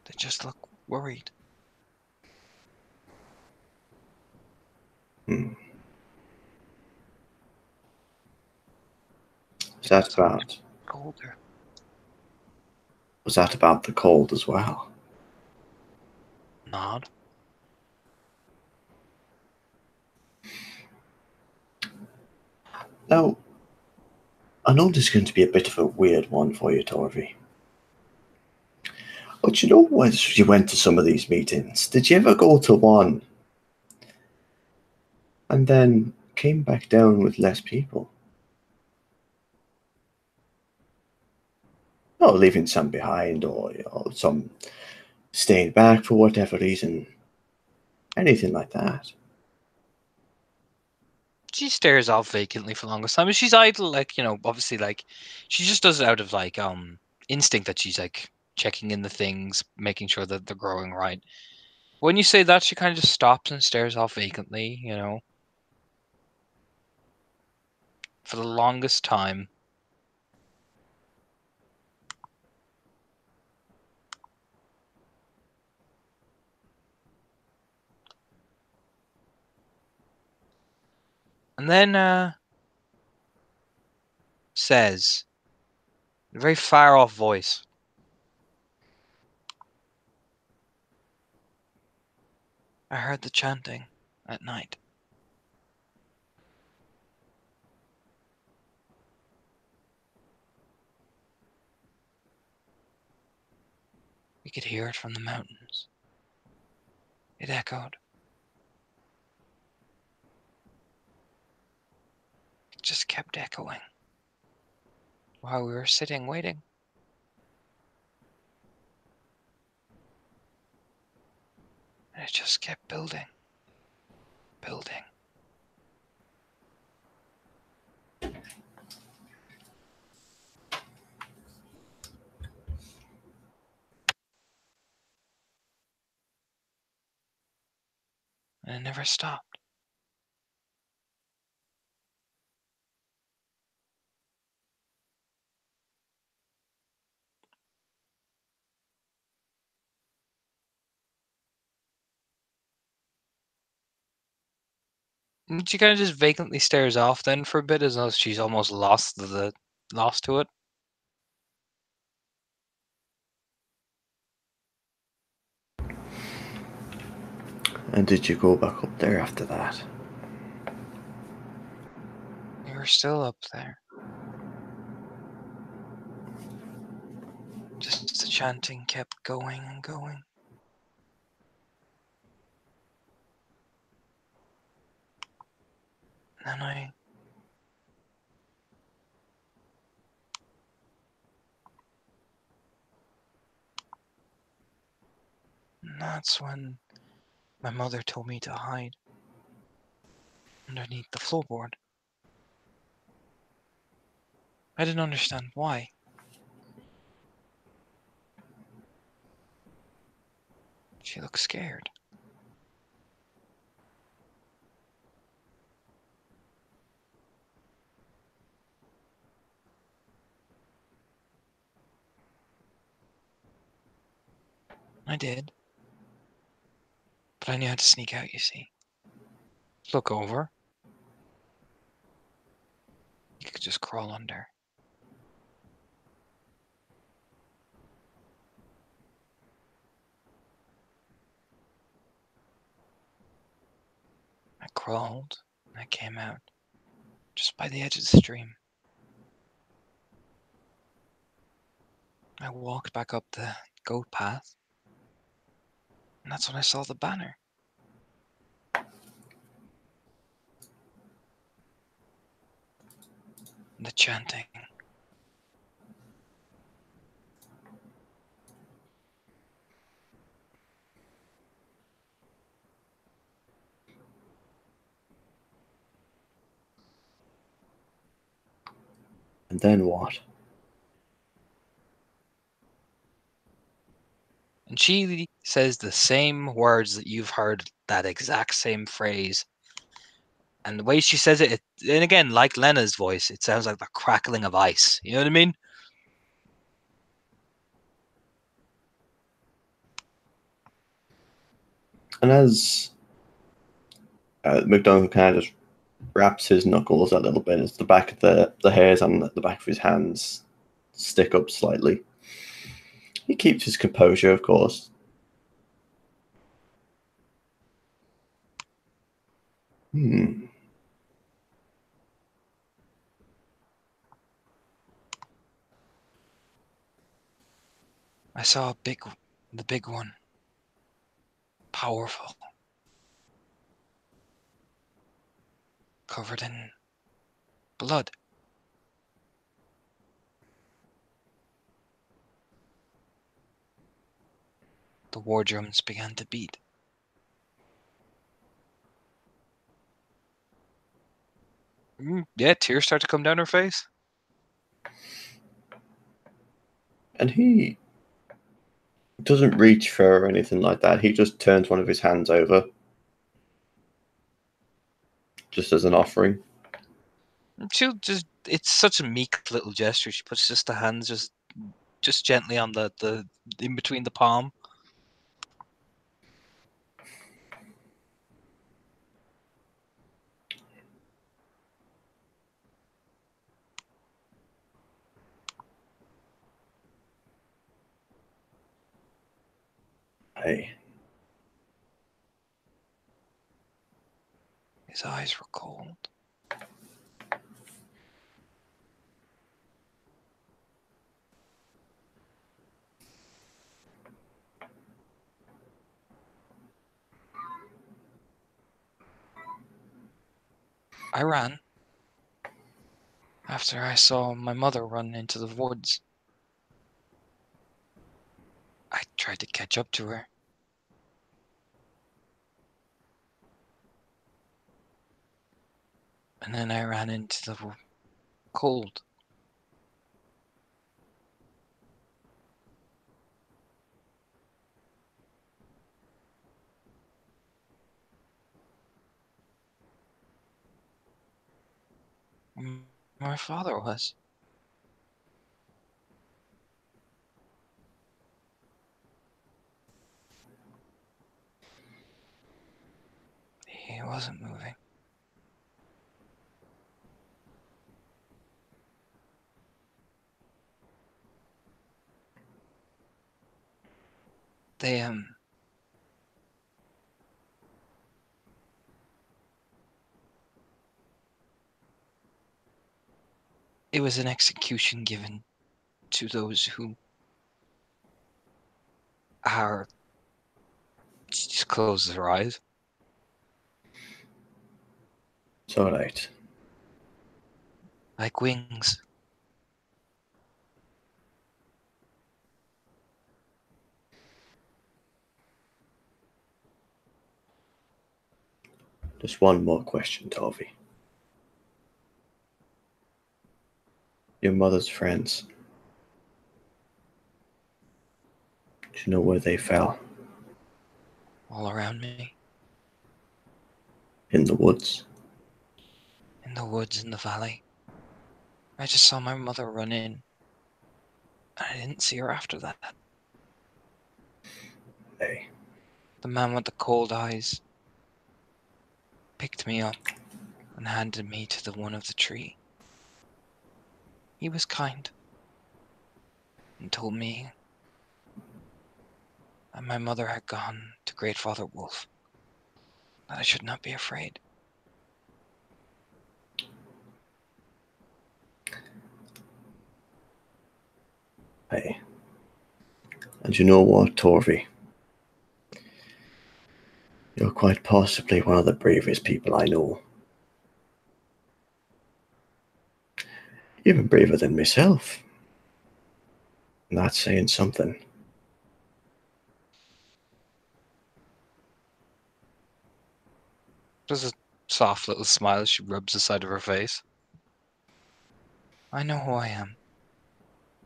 They just look worried.
Hmm. Was that about?
Colder.
Was that about the cold as well?
Nod.
Now, I know this is going to be a bit of a weird one for you, Torvi. But you know, when you went to some of these meetings, did you ever go to one and then came back down with less people? Or leaving some behind, or some staying back for whatever reason, anything like that.
She stares off vacantly for the longest time. She's idle, like, obviously, like, she just does it out of, like, instinct that she's, like, checking in the things, making sure that they're growing right. When you say that, she kind of just stops and stares off vacantly, for the longest time. And then, says, in a very far off voice, I heard the chanting at night. We could hear it from the mountains. It echoed. It just kept echoing while we were sitting waiting. And it just kept building. Building. And it never stopped. And she kind of just vacantly stares off then for a bit, as though she's almost lost to it.
And did you go back up there after that?
We were still up there. Just the chanting kept going and going. And then that's when my mother told me to hide underneath the floorboard. I didn't understand why. She looked scared. I did. But I knew how to sneak out, you see. Look over. You could just crawl under. I crawled and I came out just by the edge of the stream. I walked back up the goat path, and that's when I saw the banner. And the chanting.
And then what?
she says the same words that you've heard, that exact same phrase. And the way she says it, and again, like Lena's voice, it sounds like the crackling of ice. You know what I mean?
And as McDonald kind of just wraps his knuckles a little bit, as the back of the hairs on the back of his hands stick up slightly. He keeps his composure, of course.
I saw the big one. Powerful. Covered in blood. The war drums began to beat. Yeah, tears start to come down her face.
And he doesn't reach for her or anything like that. He just turns one of his hands over, just as an offering.
She'll just, it's such a meek little gesture. She puts just the hands just gently on the in between the palm.
Hey,
His eyes were cold. I ran after I saw my mother run into the woods. I tried to catch up to her. And then I ran into the cold. My father was. He wasn't moving. They, it was an execution given to those who are. She just closes her eyes.
it's all right.
Like wings.
Just one more question, Torvi. Your mother's friends. Do you know where they fell?
All around me.
In the woods.
In the woods, in the valley. I just saw my mother run in. And I didn't see her after that.
Hey,
The man with the cold eyes picked me up and handed me to the one of the tree. He was kind and told me that my mother had gone to Great Father Wolf, that I should not be afraid.
hey. And you know what, Torvi? You're quite possibly one of the bravest people I know. Even braver than myself. And that's saying something.
There's a soft little smile as she rubs the side of her face. I know who I am,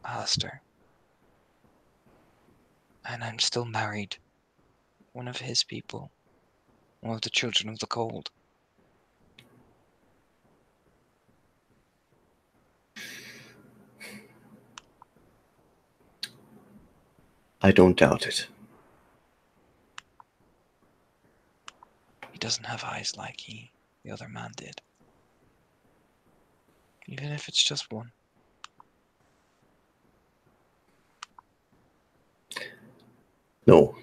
Alistair. And I'm still married. One of his people. One of the children of the cold.
I don't doubt it.
He doesn't have eyes like the other man did. Even if it's just one.
No.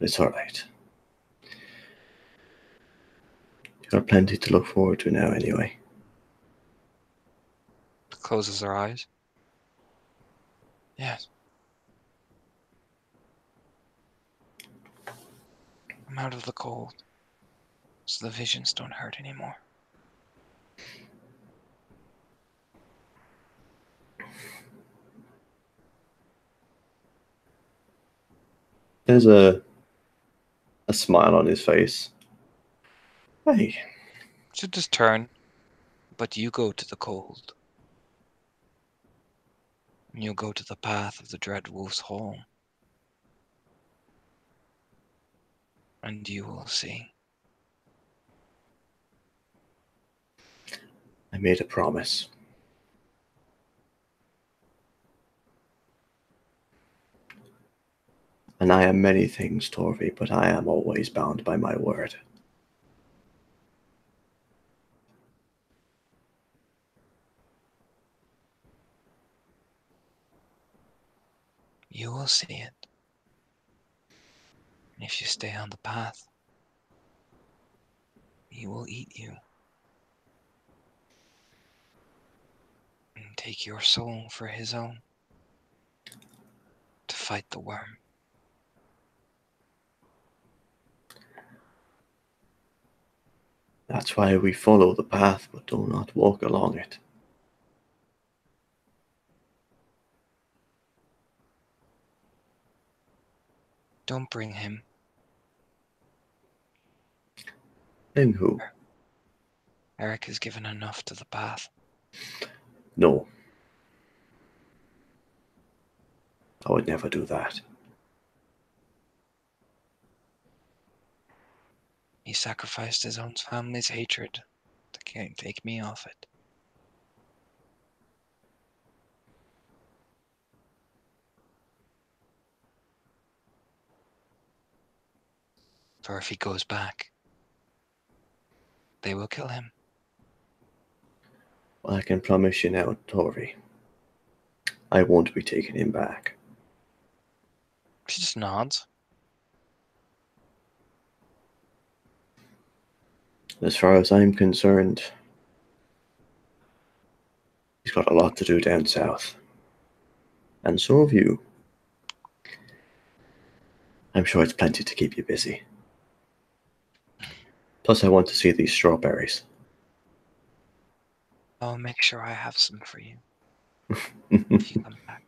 It's all right. You've got plenty to look forward to now, anyway.
Closes her eyes. Yes. I'm out of the cold. So the visions don't hurt anymore.
There's a smile on his face. Hey,
Should just turn, but you go to the cold. And you'll go to the path of the Dread Wolf's Hall. And you will see.
I made a promise. And I am many things, Torvi, but I am always bound by my word.
You will see it. And if you stay on the path, he will eat you. And take your soul for his own. To fight the worm.
That's why we follow the path, but do not walk along it.
Don't bring him.
Bring who?
Eric has given enough to the path.
No. I would never do that.
He sacrificed his own family's hatred to take me off it. For if he goes back, they will kill him.
Well, I can promise you now, Torvi, I won't be taking him back.
She just nods.
As far as I'm concerned, he's got a lot to do down south. And so have you. I'm sure it's plenty to keep you busy. Plus, I want to see these strawberries.
I'll make sure I have some for you if you come back.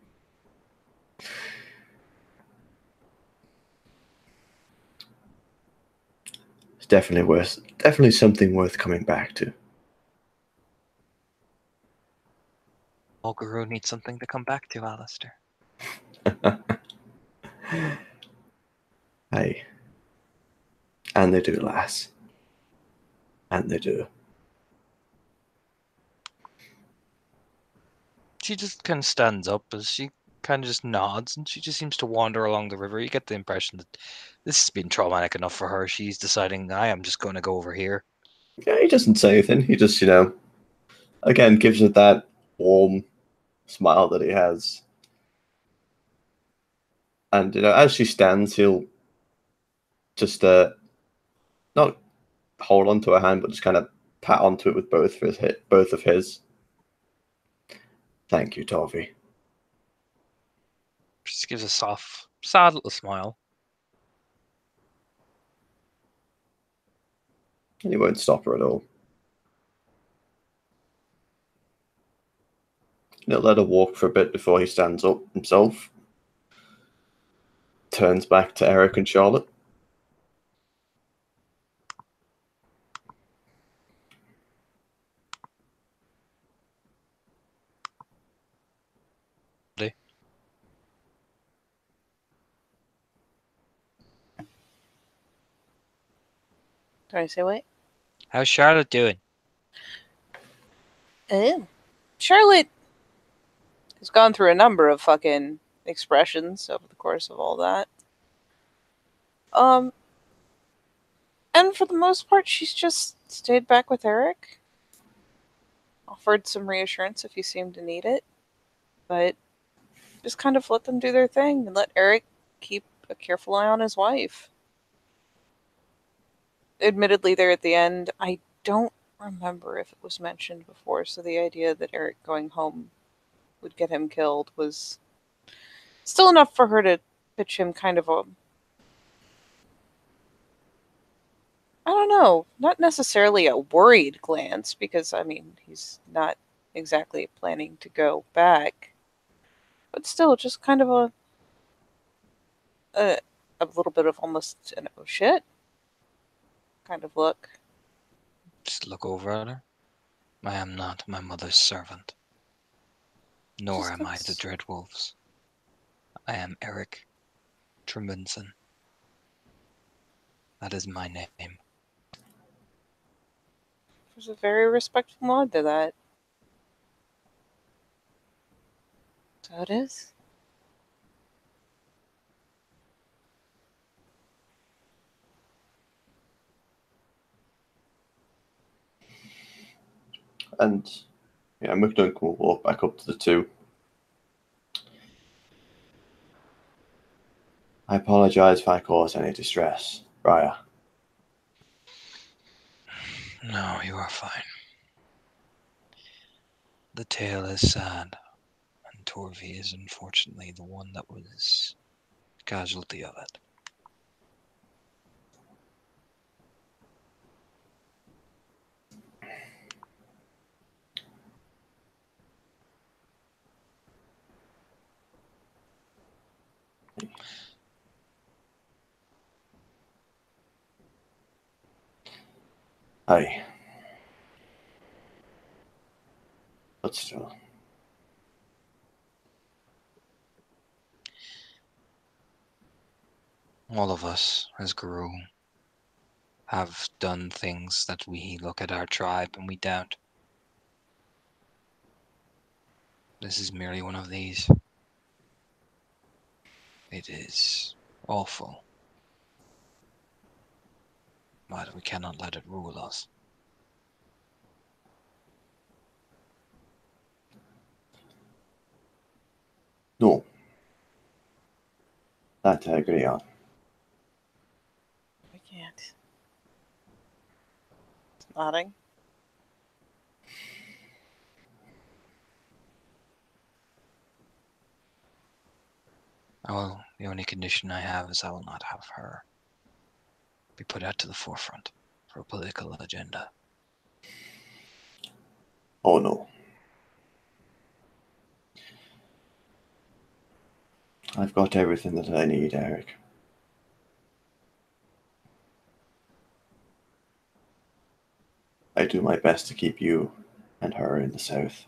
It's definitely something worth coming back to.
All Guru needs something to come back to, Alistair.
Aye. And they do, lass. And they do.
She just kind of stands up as she kind of just nods and she just seems to wander along the river. You get the impression that this has been traumatic enough for her. She's deciding, I am just going to go over here.
Yeah, he doesn't say anything. He just, again, gives it that warm smile that he has. And, as she stands, he'll just not hold onto her hand, but just kind of pat onto it with both of his. Thank you, Torvi.
She just gives a soft, sad little smile.
And he won't stop her at all. He'll let her walk for a bit before he stands up himself. Turns back to Eric and Charlotte.
Did I say what?
How's Charlotte doing?
Charlotte has gone through a number of fucking expressions over the course of all that. Um, and for the most part, she's just stayed back with Eric. Offered some reassurance if he seemed to need it, but just kind of let them do their thing and let Eric keep a careful eye on his wife. Admittedly, there at the end, I don't remember if it was mentioned before, so the idea that Eric going home would get him killed was still enough for her to pitch him kind of a, I don't know, not necessarily a worried glance, because, I mean, he's not exactly planning to go back, but still just kind of a, a little bit of almost an oh shit kind of look.
Just look over at her. I am not my mother's servant, nor
Just
am I the
looks,
Dreadwolves. I am Eric Trimbenson. That is my name.
there's a very respectful nod to that. So it is.
And yeah, McDuncan will walk back up to the two. I apologize if I caused any distress, Briar.
No, you are fine. The tale is sad, and Torvi is unfortunately the one that was casualty of it.
Aye. But still.
All of us, as Guru, have done things that we look at our tribe and we doubt. This is merely one of these. It is awful, but we cannot let it rule us.
No. That I agree on.
I can't. Nodding.
Well, the only condition I have is I will not have her be put out to the forefront for a political agenda.
Oh no. I've got everything that I need, Eric. I do my best to keep you and her in the south.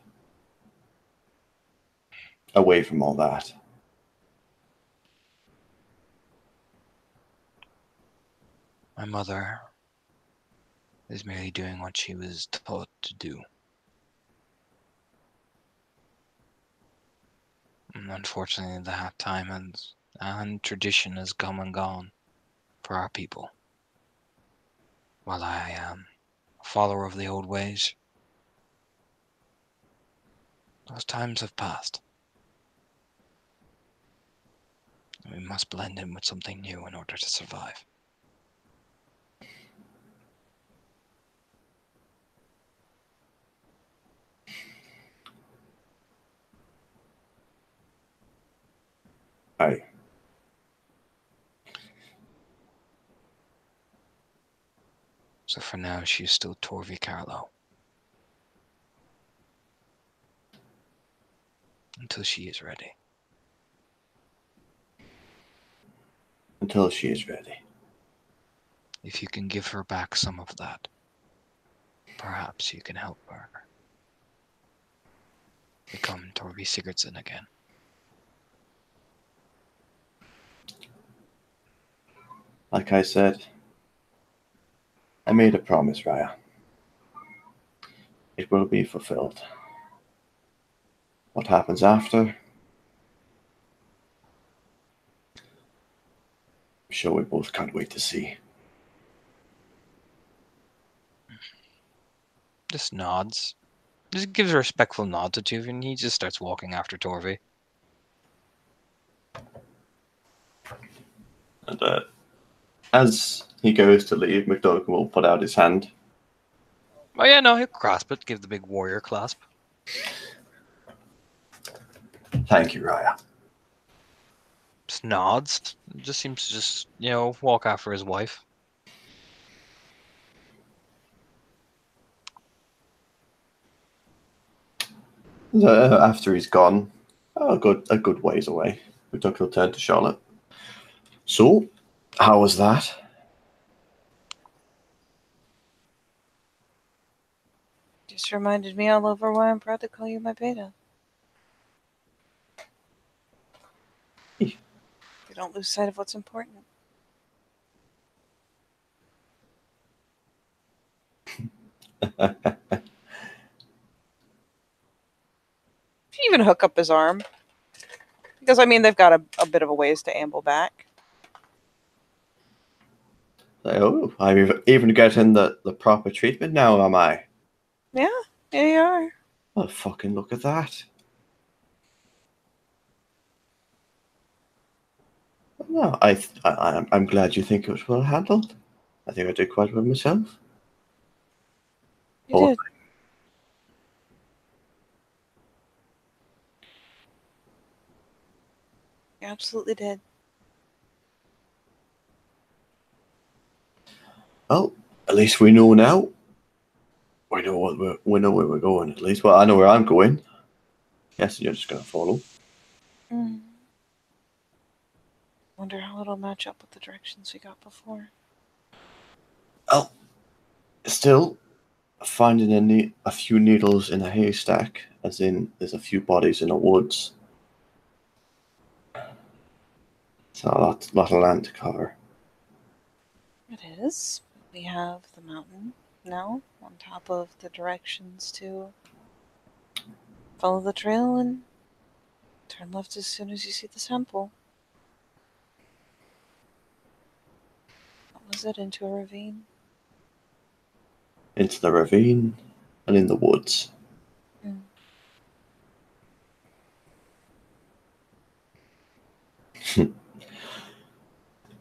Away from all that.
My mother is merely doing what she was taught to do. And unfortunately, that time and tradition has come and gone for our people. While I am a follower of the old ways, those times have passed. We must blend in with something new in order to survive.
Aye.
So for now, she is still Torvi Carlo. Until she is ready.
Until she is ready.
If you can give her back some of that, perhaps you can help her become Torvi Sigurdsson again.
Like I said, I made a promise, Raya. It will be fulfilled. What happens after? I'm sure we both can't wait to see.
Just nods. Just gives a respectful nod to Tuvi, and he just starts walking after Torvi.
And as he goes to leave, McDonagh will put out his hand.
Oh yeah, no, he'll grasp it, give the big warrior clasp.
Thank you, Raya.
Just nods. Just seems to just, walk after his wife.
After he's gone, a good ways away, McDonagh will turn to Charlotte. So, how was that?
Just reminded me all over why I'm proud to call you my beta.
Hey.
You don't lose sight of what's important. You even hook up his arm. Because, I mean, they've got a bit of a ways to amble back.
Oh, I'm even getting the proper treatment now, am I?
Yeah, you are.
Well, fucking look at that. No, I'm glad you think it was well handled. I think I did quite well myself.
You did. You absolutely did.
Well, at least we know now. We know where we're going. At least, well, I know where I'm going. Yes, you're just gonna follow.
Wonder how it'll match up with the directions we got before.
Well, still finding a few needles in a haystack, as in there's a few bodies in the woods. It's a lot of land to cover.
It is. We have the mountain now on top of the directions to follow the trail and turn left as soon as you see the temple. What was it? Into a ravine?
Into the ravine and in the woods.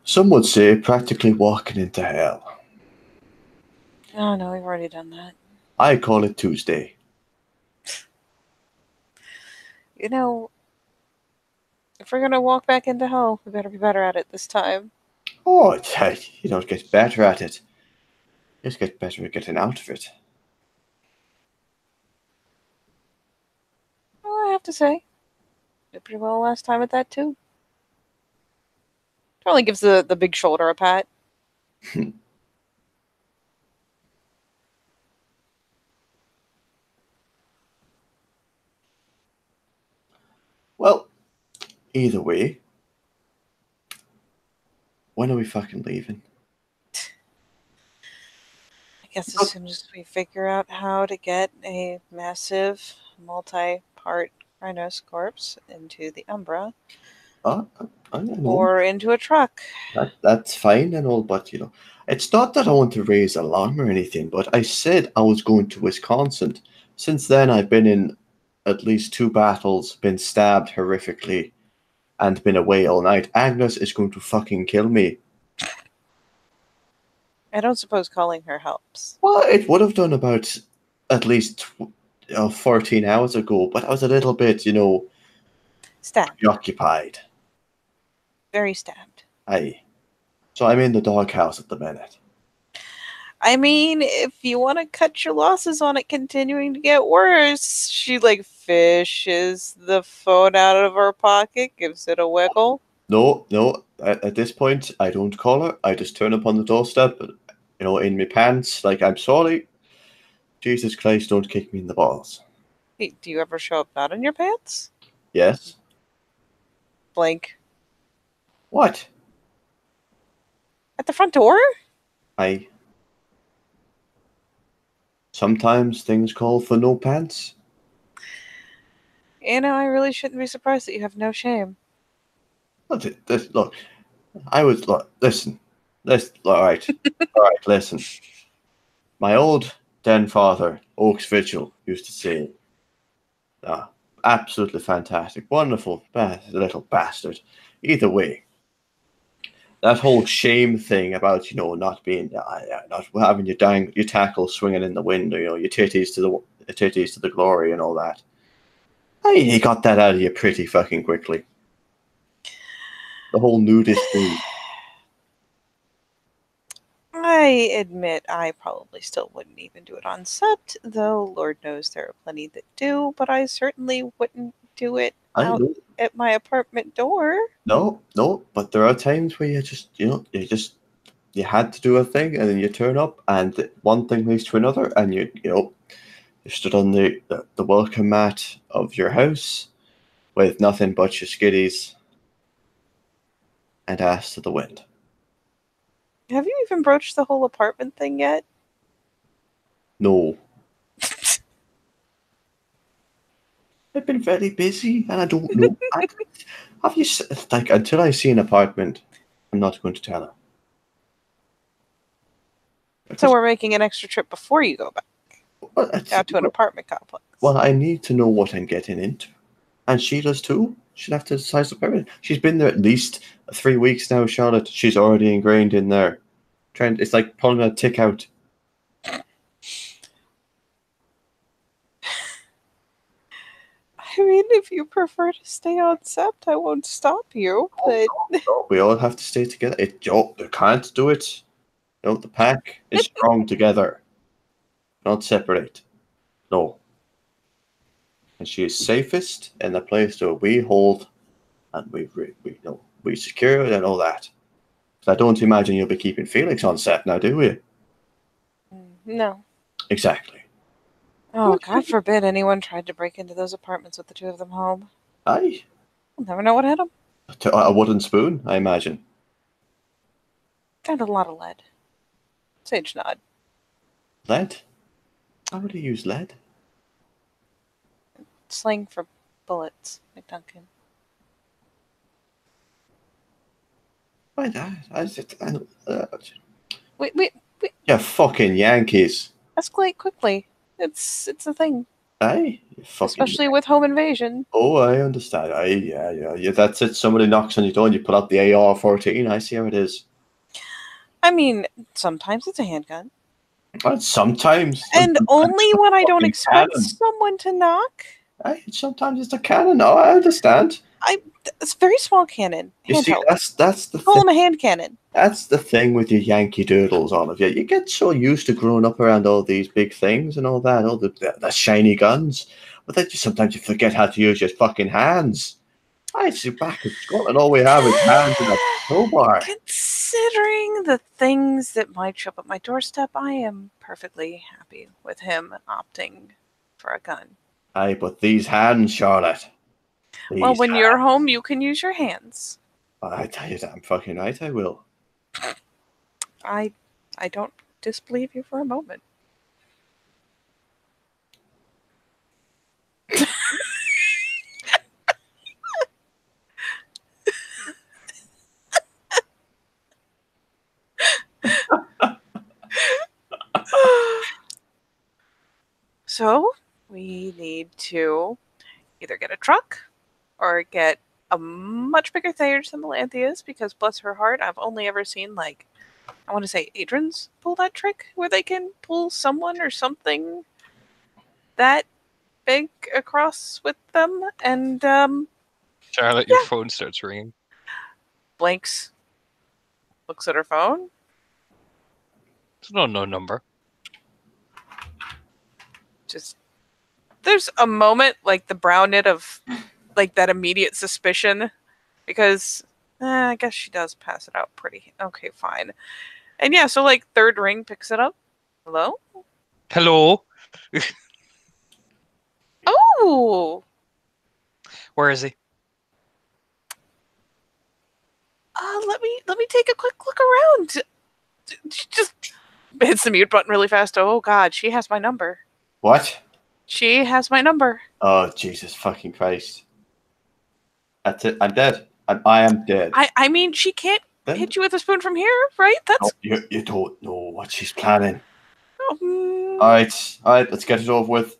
Some would say practically walking into hell.
Oh no, we've already done that.
I call it Tuesday.
You know, if we're gonna walk back into hell, we better be better at it this time.
Oh, you don't get better at it. You just get better at getting out of it.
Well, I have to say, did pretty well last time at that too. Probably gives the big shoulder a pat.
Well, either way, when are we fucking leaving?
I guess as soon as we figure out how to get a massive multi-part Rhinos corpse into the Umbra
I know.
or into a truck.
That's fine and all, but it's not that I want to raise alarm or anything, but I said I was going to Wisconsin. Since then, I've been in at least 2 battles, been stabbed horrifically, and been away all night. Agnes is going to fucking kill me.
I don't suppose calling her helps.
Well, it would have done about at least 14 hours ago, but I was a little bit,
Stabbed.
preoccupied.
Very stabbed.
Aye. So I'm in the doghouse at the minute.
I mean, if you want to cut your losses on it continuing to get worse, she fishes the phone out of her pocket, gives it a wiggle.
No. At this point, I don't call her. I just turn up on the doorstep, in my pants, like, I'm sorry. Jesus Christ, don't kick me in the balls.
Hey, do you ever show up not in your pants?
Yes?
Blank.
What?
At the front door?
Aye. Sometimes things call for no pants.
I really shouldn't be surprised that you have no shame.
Look, I was listen, all right, listen. My old den father, Oaks Vigil, used to say, ah, absolutely fantastic, wonderful, little bastard. Either way, that whole shame thing about not being, not having your tackle swinging in the wind, or your titties to the glory and all that. Hey, he got that out of you pretty fucking quickly. The whole nudist thing.
I admit I probably still wouldn't even do it on set, though Lord knows there are plenty that do, but I certainly wouldn't do it
I
out
know.
at my apartment door.
No, but there are times where you had to do a thing, and then you turn up, and one thing leads to another, and you stood on the welcome mat of your house with nothing but your skiddies and ass to the wind.
Have you even broached the whole apartment thing yet?
No, I've been very busy, and I don't know. Have you like until I see an apartment, I'm not going to tell her.
So
Because
we're making an extra trip before you go back out to an apartment complex.
well, I need to know what I'm getting into. And she does too. She'll have to decide the permanent. She's been there at least 3 weeks now, Charlotte. She's already ingrained in there. It's like pulling a tick out.
I mean, if you prefer to stay on sept, I won't stop you, but
No, we all have to stay together. They can't do it. The pack is strong together, not separate. No. And she is safest in the place where we hold and we secure it and all that. I don't imagine you'll be keeping Felix on set now, do we?
no.
Exactly.
Oh, God forbid anyone tried to break into those apartments with the two of them home.
Aye.
We'll never know what hit them.
A wooden spoon, I imagine.
And a lot of lead. Sage nod.
Lead? How would he use lead?
Slang for bullets, McDuncan.
Why that?
Wait.
Yeah, fucking Yankees.
Escalate quickly. It's a thing.
Aye, you fucking.
Especially with home invasion.
Oh, I understand. Aye, yeah. That's it. Somebody knocks on your door and you pull out the AR-14. I see how it is.
I mean, sometimes it's a handgun.
Well, sometimes.
And only when I don't
fucking
expect
cannon.
someone to knock.
Aye, sometimes it's a cannon. Oh, I understand.
It's a very small cannon.
You see,
Handheld.
that's the
Call
thing.
them a hand cannon.
That's the thing with your Yankee Doodles, all of you. You get so used to growing up around all these big things and all that, all the shiny guns, but then sometimes you forget how to use your fucking hands. I sit back in school and all we have is hands and a crowbar.
Considering the things that might show up at my doorstep, I am perfectly happy with him opting for a gun.
Aye, but these hands, Charlotte.
Well, when you're home, you can use your hands.
I tell you damn fucking right I will.
I don't disbelieve you for a moment. So, we need to either get a truck or get a much bigger stage than Melanthia's, because bless her heart, I've only ever seen, like, I want to say Adrian's pull that trick where they can pull someone or something that big across with them. And
Charlotte, your phone starts ringing.
blinks, looks at her phone.
It's no number.
Just there's a moment like the brow knit of like that immediate suspicion, because I guess she does pass it out pretty okay, fine. And yeah, so like third ring picks it up. Hello?
Hello.
Oh,
Where is he?
let me take a quick look around. Just hits the mute button really fast. Oh God, she has my number.
What?
She has my number.
Oh, Jesus fucking Christ. That's it. I'm dead. I am dead.
I mean, she can't
Then
hit you with a spoon from here, right? That's
you don't know what she's planning.
um,
All right, let's get it over with.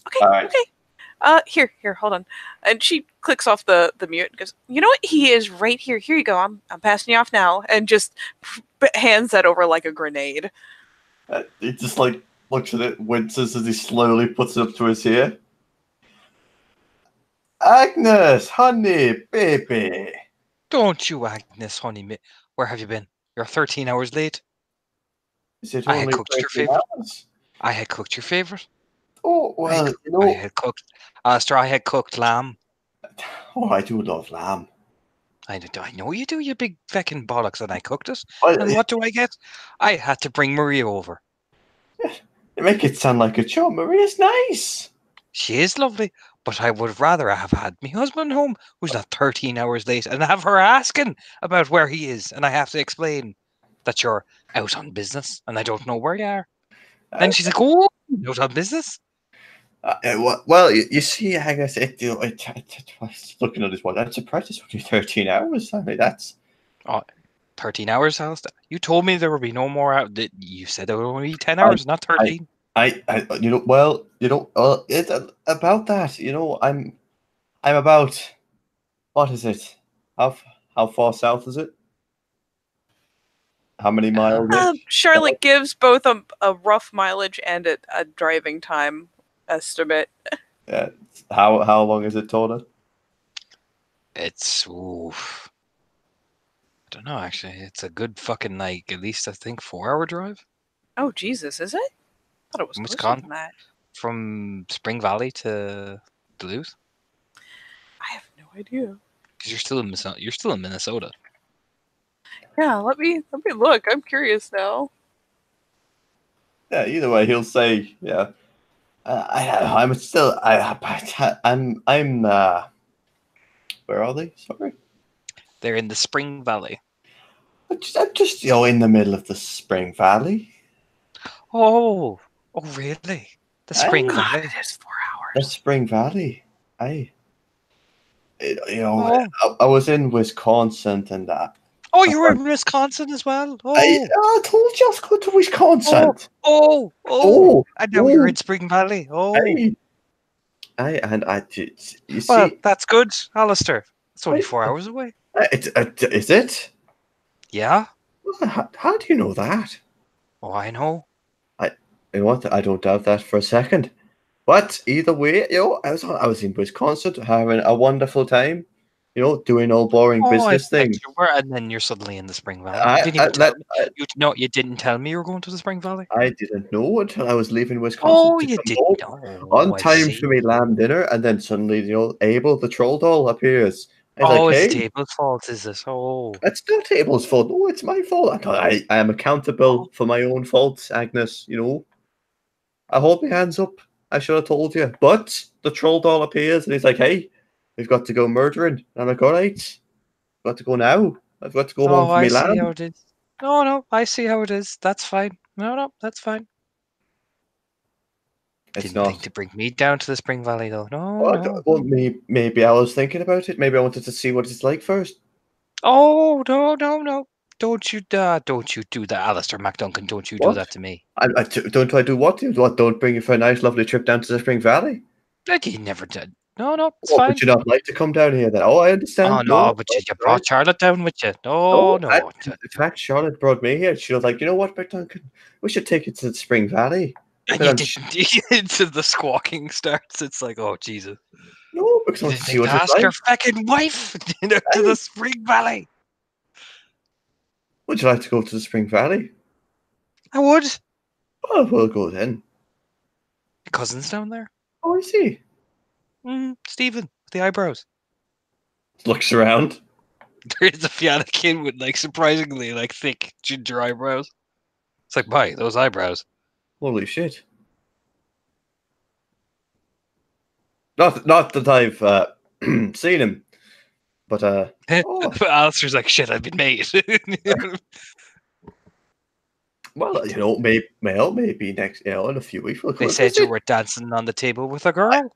okay.
All right.
Okay. Here, hold on. And she clicks off the mute and goes, "You know what? He is right here. Here you go. I'm passing you off now." And just hands that over like a grenade.
He just like looks at it, winces as he slowly puts it up to his ear. Agnes, honey, baby.
Don't you, Agnes, honey. Where have you been? You're 13 hours late.
Is it
I had
only
cooked your
13
favourite.
hours?
I had cooked your favourite.
Oh, well, you know.
I had cooked. Alistair, I had cooked lamb.
Oh, I do love lamb.
I know you do, you big feckin' bollocks, and I cooked it.
Well,
And what do I get? I had to bring Maria over.
you make it sound like a chore. Maria's nice.
She is lovely, but I would rather have had my husband home, who's not 13 hours late, and have her asking about where he is, and I have to explain that you're out on business, and I don't know where you are. Then she's like, "Oh, out on business."
Well, you see, Agnes, looking at this one, I'm surprised it's only 13 hours. I mean, that's...
13 hours, Alistair. You told me there would be no more out. You said there would only be 10 hours, not 13.
It's about that. I'm about, what is it? How far south is it? How many miles?
Charlotte gives both a rough mileage and a driving time estimate.
Yeah. How long is it, Tona?
It's I don't know, actually. It's a good fucking, like, at least I think 4-hour drive.
Oh Jesus, is it? I thought it was
From
closer
Wisconsin,
than that.
from Spring Valley to Duluth.
I have no idea.
Because you're still in Minnesota. You're still in Minnesota.
Yeah, let me look. I'm curious now.
Yeah. Either way, he'll say, yeah. I'm still. I'm. Where are they? Sorry.
They're in the Spring Valley.
I'm just in the middle of the Spring Valley.
Oh, really? The Spring
God,
Valley.
it is 4
The
hours.
Spring Valley. I was in Wisconsin and that.
Oh, you were in Wisconsin as well.
I told you I was going to Wisconsin.
Oh! And now you're in Spring Valley. Oh,
you see.
well, that's good, Alistair. It's only 4 hours away.
Is it?
Yeah.
How do you know that?
Oh, I know.
You know what? I don't doubt that for a second. But either way, I was in Wisconsin having a wonderful time. Doing all boring business things.
You were, and then you're suddenly in the Spring Valley. You didn't even tell me. You didn't tell me you were going to the Spring Valley.
I didn't know until I was leaving Wisconsin.
Oh, you didn't know.
On time for me lamb dinner, and then suddenly, Abel the troll doll appears.
It's Table's fault, is it? Oh,
it's not Abel's fault. No, it's my fault. I am accountable for my own faults, Agnes. I hold my hands up. I should have told you. But the troll doll appears, and he's like, "Hey, we've got to go murdering." And I'm like, "All right, I've got to go now. I've got to go home for me lamb."
I see how it is. No, I see how it is. That's fine. No, that's fine. Didn't think to bring me down to the Spring Valley, though. No.
Well, maybe I was thinking about it. Maybe I wanted to see what it's like first.
Oh, no. Don't you do that, Alistair MacDuncan. Don't you do that to me.
Don't I do what? What? Don't bring you for a nice, lovely trip down to the Spring Valley?
Like you never did. No, it's
Well,
fine.
would you not like to come down here then? Oh, I understand.
Oh, no, but you brought Charlotte down with you. No.
In fact, Charlotte brought me here. She was like, "You know what, MacDuncan? We should take it to the Spring Valley."
And you didn't. Into the squawking starts. It's like, oh, Jesus.
No, because I
You
want
didn't
to see
think
what
to
it's
ask
like.
your fucking wife to the Spring Valley.
Would you like to go to the Spring Valley?
I would.
Oh, we'll go then.
Your cousin's down there.
Oh, I see.
Stephen, with the eyebrows.
Looks around.
There is a Fianna kid with surprisingly thick ginger eyebrows. It's like, boy, those eyebrows.
Holy shit. Not that I've seen him, but
Alistair's like, shit, I've been made.
Well, maybe next, in a few weeks we'll
They
come
said you
visit.
were dancing on the table with a girl.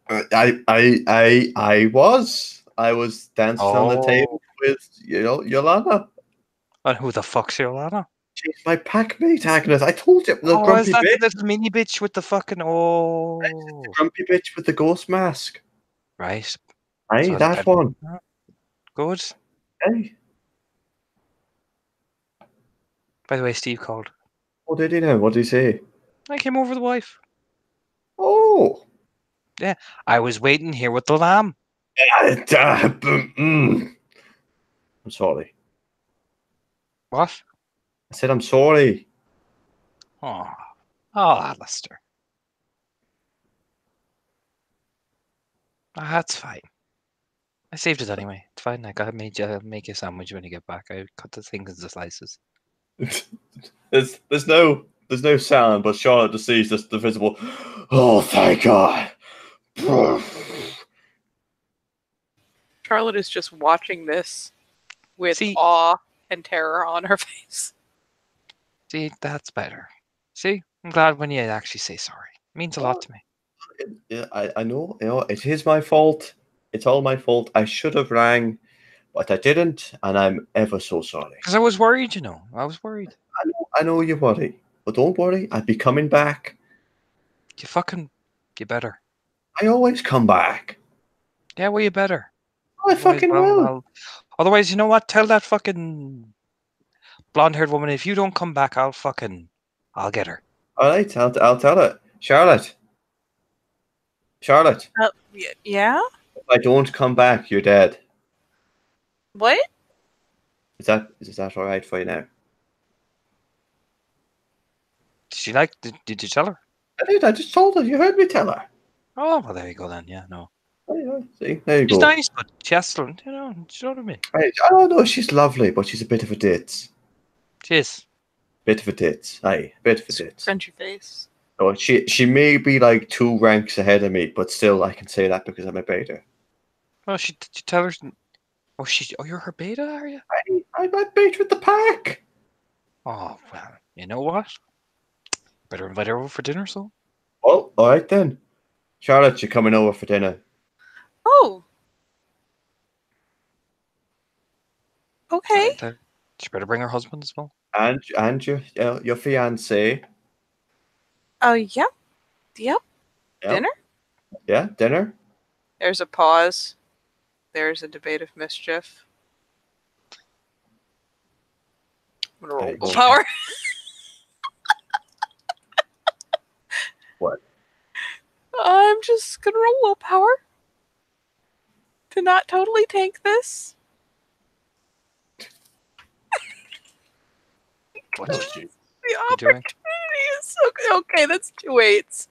I was dancing on the
Oh,
table with, Yolanda.
and who the fuck's Yolana?
She's my pack mate, Agnes. I told you, the
Oh, is
grumpy
that the
bitch,
little mini bitch with the fucking
the
oh?
grumpy bitch with the ghost mask.
Right.
Hey,
So the
that
bed.
one.
Good.
Hey,
By the way, Steve called.
what did he know? What did he say?
I came over with the wife.
Oh,
Yeah, I was waiting here with the lamb.
I'm sorry.
What?
I said I'm sorry.
Oh, oh, Alistair. That's fine. I saved it anyway. It's fine. Like I made you make you a sandwich when you get back. I cut the things into slices.
There's no sound, but Charlotte just sees the visible. Oh, thank God.
Charlotte is just watching this with
See,
awe and terror on her face.
see, that's better. See, I'm glad when you actually say sorry. It means a lot to me.
Yeah, I know. It is my fault. It's all my fault. I should have rang, but I didn't, and I'm ever so sorry.
Because I was worried, I was worried.
I know you worry, but don't worry. I'll be coming back.
You better.
I always come back.
Yeah, well, you better.
I
Otherwise,
fucking will.
otherwise, you know what? Tell that fucking blonde-haired woman if you don't come back, I'll get her.
All right, I'll tell her, Charlotte. Charlotte,
Yeah?
if I don't come back, you're dead.
What?
Is that all right for you now?
Did you tell her?
I did. I just told her. You heard me tell her.
Oh, well, there you go then. Yeah, no.
Oh, yeah, see, there you
She's
go.
nice, but Chesterland, do you know what I mean?
Right. Oh no, she's lovely, but she's a bit of a ditz.
She is.
Bit of a ditz. Aye, bit of a ditz.
Crunchy face.
Oh, she may be like 2 ranks ahead of me, but still, I can say that because I'm a beta.
Well, did you tell her? Oh, you're her beta, are you?
I'm a beta with the pack.
Oh, well, you know what? Better invite her over for dinner, so.
Well, all right then. Charlotte, you're coming over for dinner.
Oh. Okay.
And she better bring her husband as well.
And your fiance.
Oh, yep. Yep.
Yep.
Dinner?
Yeah, dinner.
There's a pause. There's a debate of mischief. I'm gonna roll
There you go.
willpower.
What?
I'm just gonna roll willpower to not totally tank this.
What?
Oh, gee.
The
You doing?
opportunity is so good. Okay, that's 2 eights.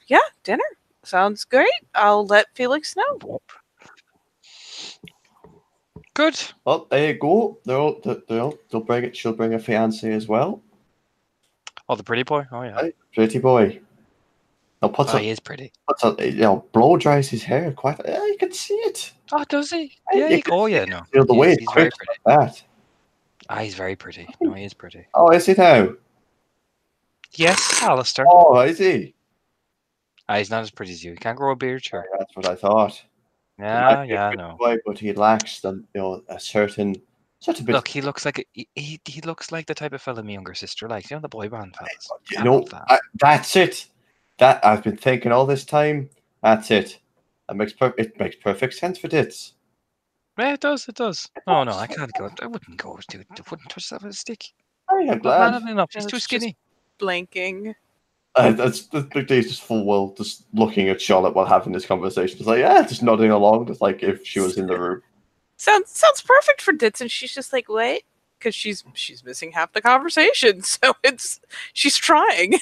Yeah, dinner. Sounds great. I'll let Felix know.
Good.
Well, there you go. They'll bring it. She'll bring a fiance as well.
Oh, the pretty boy. Oh yeah.
Right, pretty boy. Now
He is pretty.
blow dries his hair quite. Yeah, you can see it.
Oh, does he?
Yeah,
Yeah.
you can
Oh
see
yeah.
it.
No.
The way it
He's very
quips
pretty.
like that.
He's very pretty. No, he is pretty.
Oh, is he now?
Yes, Alistair.
Oh, is he?
He's not as pretty as you. He can't grow a beard, sure.
That's what I thought. He
Yeah,
might be a
yeah,
pretty
no.
boy, but he lacks a certain such a bit.
Look, he looks like he looks like the type of fella my younger sister likes. The boy band fellas.
That's it. That I've been thinking all this time. That's it. It makes perfect sense for tits.
Yeah, it does. It does. Oh no, I can't go. I wouldn't go, dude. I wouldn't touch that with a stick.
I'm
Not
glad.
man enough. He's too
It's just
skinny.
blinking.
That's the big day's just full well, just looking at Charlotte while having this conversation. It's like, yeah, just nodding along, just like if she was in the room.
Sounds perfect for Ditz, and she's just like, what? Because she's missing half the conversation, so she's trying.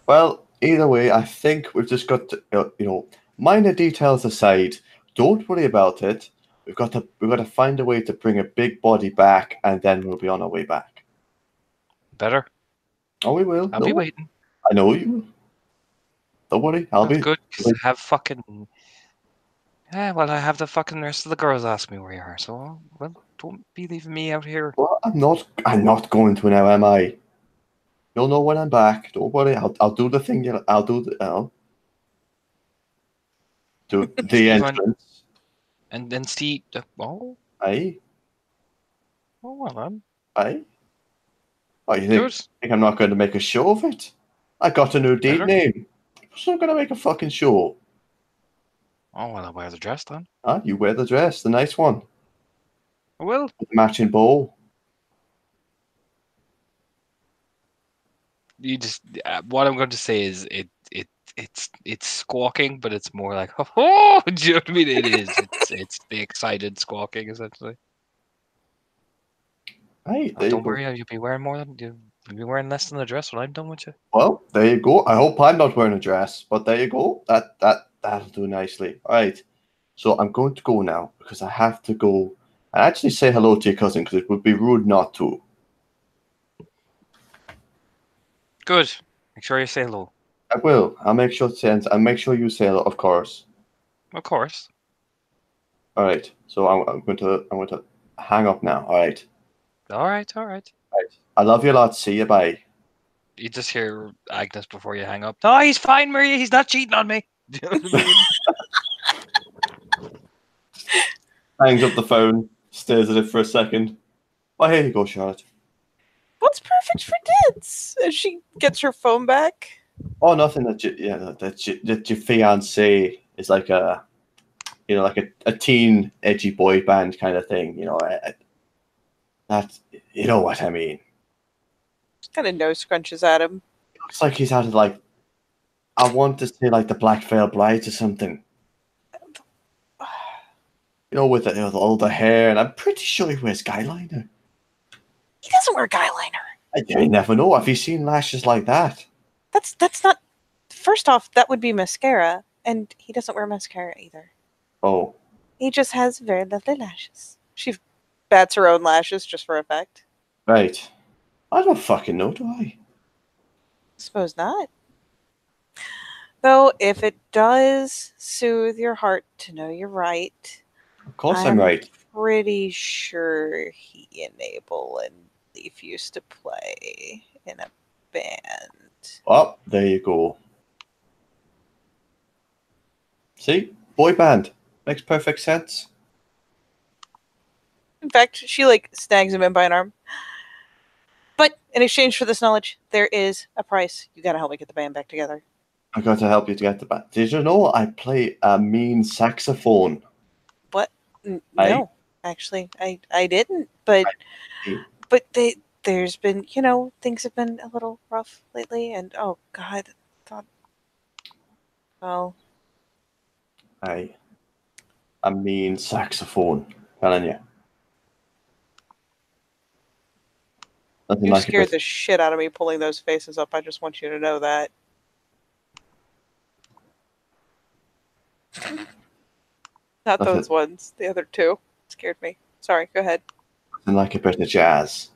Well, either way, I think we've just got to, minor details aside. Don't worry about it. We've got to find a way to bring a big body back, and then we'll be on our way back.
Better.
Oh, we will.
I'll be waiting.
I know you will. Don't worry.
That's good. 'Cause I have fucking. Yeah, well, I have the fucking rest of the girls ask me where you are, so well, Don't be leaving me out here.
Well, I'm not going to now, am I? You'll know when I'm back. Don't worry. I'll do the thing. I'll do the
Steve,
entrance.
and then Steve. Oh,
Aye,
well then.
aye. Oh, you
Good.
think I'm not going to make a show of it? I got a new
You
date
better.
name. So I'm going to make a fucking show.
Oh, well, I'll wear the dress then.
Ah, you wear the dress, the nice one,
I will.
with the matching bow.
You just. What I'm going to say is it's squawking, but it's more like oh. Do you know what I mean? It is. It's the excited squawking essentially.
Aye,
Oh,
there you
don't
go.
worry. You'll be wearing more than you'll be wearing less than the dress when I'm done with you.
Well, there you go. I hope I'm not wearing a dress, but there you go. That'll do nicely. All right. So I'm going to go now because I have to go and actually say hello to your cousin because it would be rude not to.
Good. Make sure you say hello.
I will. I'll make sure I'll make sure you say hello, of course.
Of course.
All right. So I'm going to hang up now. All right.
All right. All right.
All right. I love you a lot. See you. Bye.
You just hear Agnes before you hang up. No, he's fine, Maria. He's not cheating on me. Do you know what I mean?
Hangs up the phone. Stares at it for a second. Oh, here you go, Charlotte.
What's perfect for Dids? As she gets her phone back.
Oh, nothing that your fiance is like a like a teen edgy boy band kind of thing. That you know what I mean.
Kind of nose scrunches at him.
Looks like he's out of like I want to say like the Black Veil Brides or something. With all the hair, and I'm pretty sure he wears guyliner.
He doesn't wear guyliner.
You never know. Have you seen lashes like that?
That's not. First off, that would be mascara, and he doesn't wear mascara either.
Oh,
He just has very lovely lashes. She bats her own lashes just for effect.
right. I don't fucking know, do I?
Suppose not. Though, if it does soothe your heart to know you're right,
Of course I'm right.
pretty sure he and Abel and Leaf used to play in a band.
Oh, there you go. See? Boy band. Makes perfect sense.
In fact, she snags him in by an arm. But in exchange for this knowledge, there is a price. You gotta help me get the band back together.
I got to help you to get the band. Did you know I play a mean saxophone?
What? No, actually, I didn't. But there's been things have been a little rough lately, and oh God, well,
A mean saxophone. Telling you. Nothing
you
like
scared
it.
the shit out of me pulling those faces up. I just want you to know that. Not
Nothing,
those ones. The other two scared me. Sorry, go ahead.
nothing like a bit of jazz.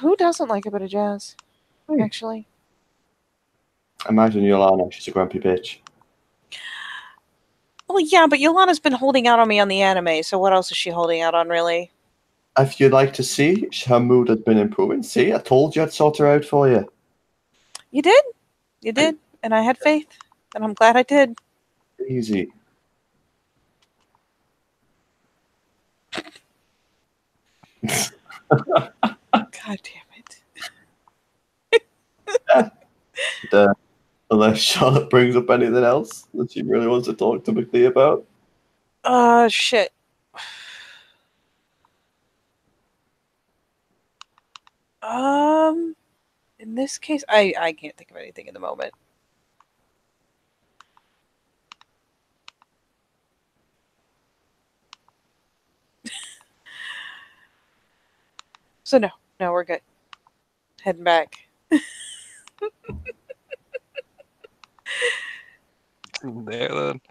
Who doesn't like a bit of jazz?
Hey.
Actually.
Imagine Yolana. She's a grumpy bitch.
Well, yeah, but Yolana's been holding out on me on the anime, so what else is she holding out on, really?
If you'd like to see, her mood has been improving. See, I told you I'd sort her out for you.
You did. You did. And I had faith. And I'm glad I did.
Easy.
God damn it.
Unless Charlotte brings up anything else that she really wants to talk to McNee about.
Shit. In this case, I can't think of anything in the moment. So no, we're good. Heading back.
There then.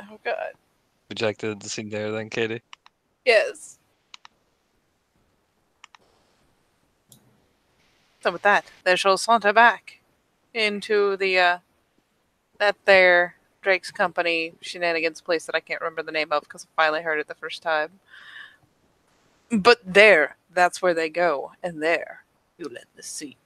Oh God.
Would you like to scene there then, Katie?
Yes. So with that, they shall saunter back into the at their Drake's Company shenanigans place that I can't remember the name of because I finally heard it the first time. But that's where they go, and there you let the sea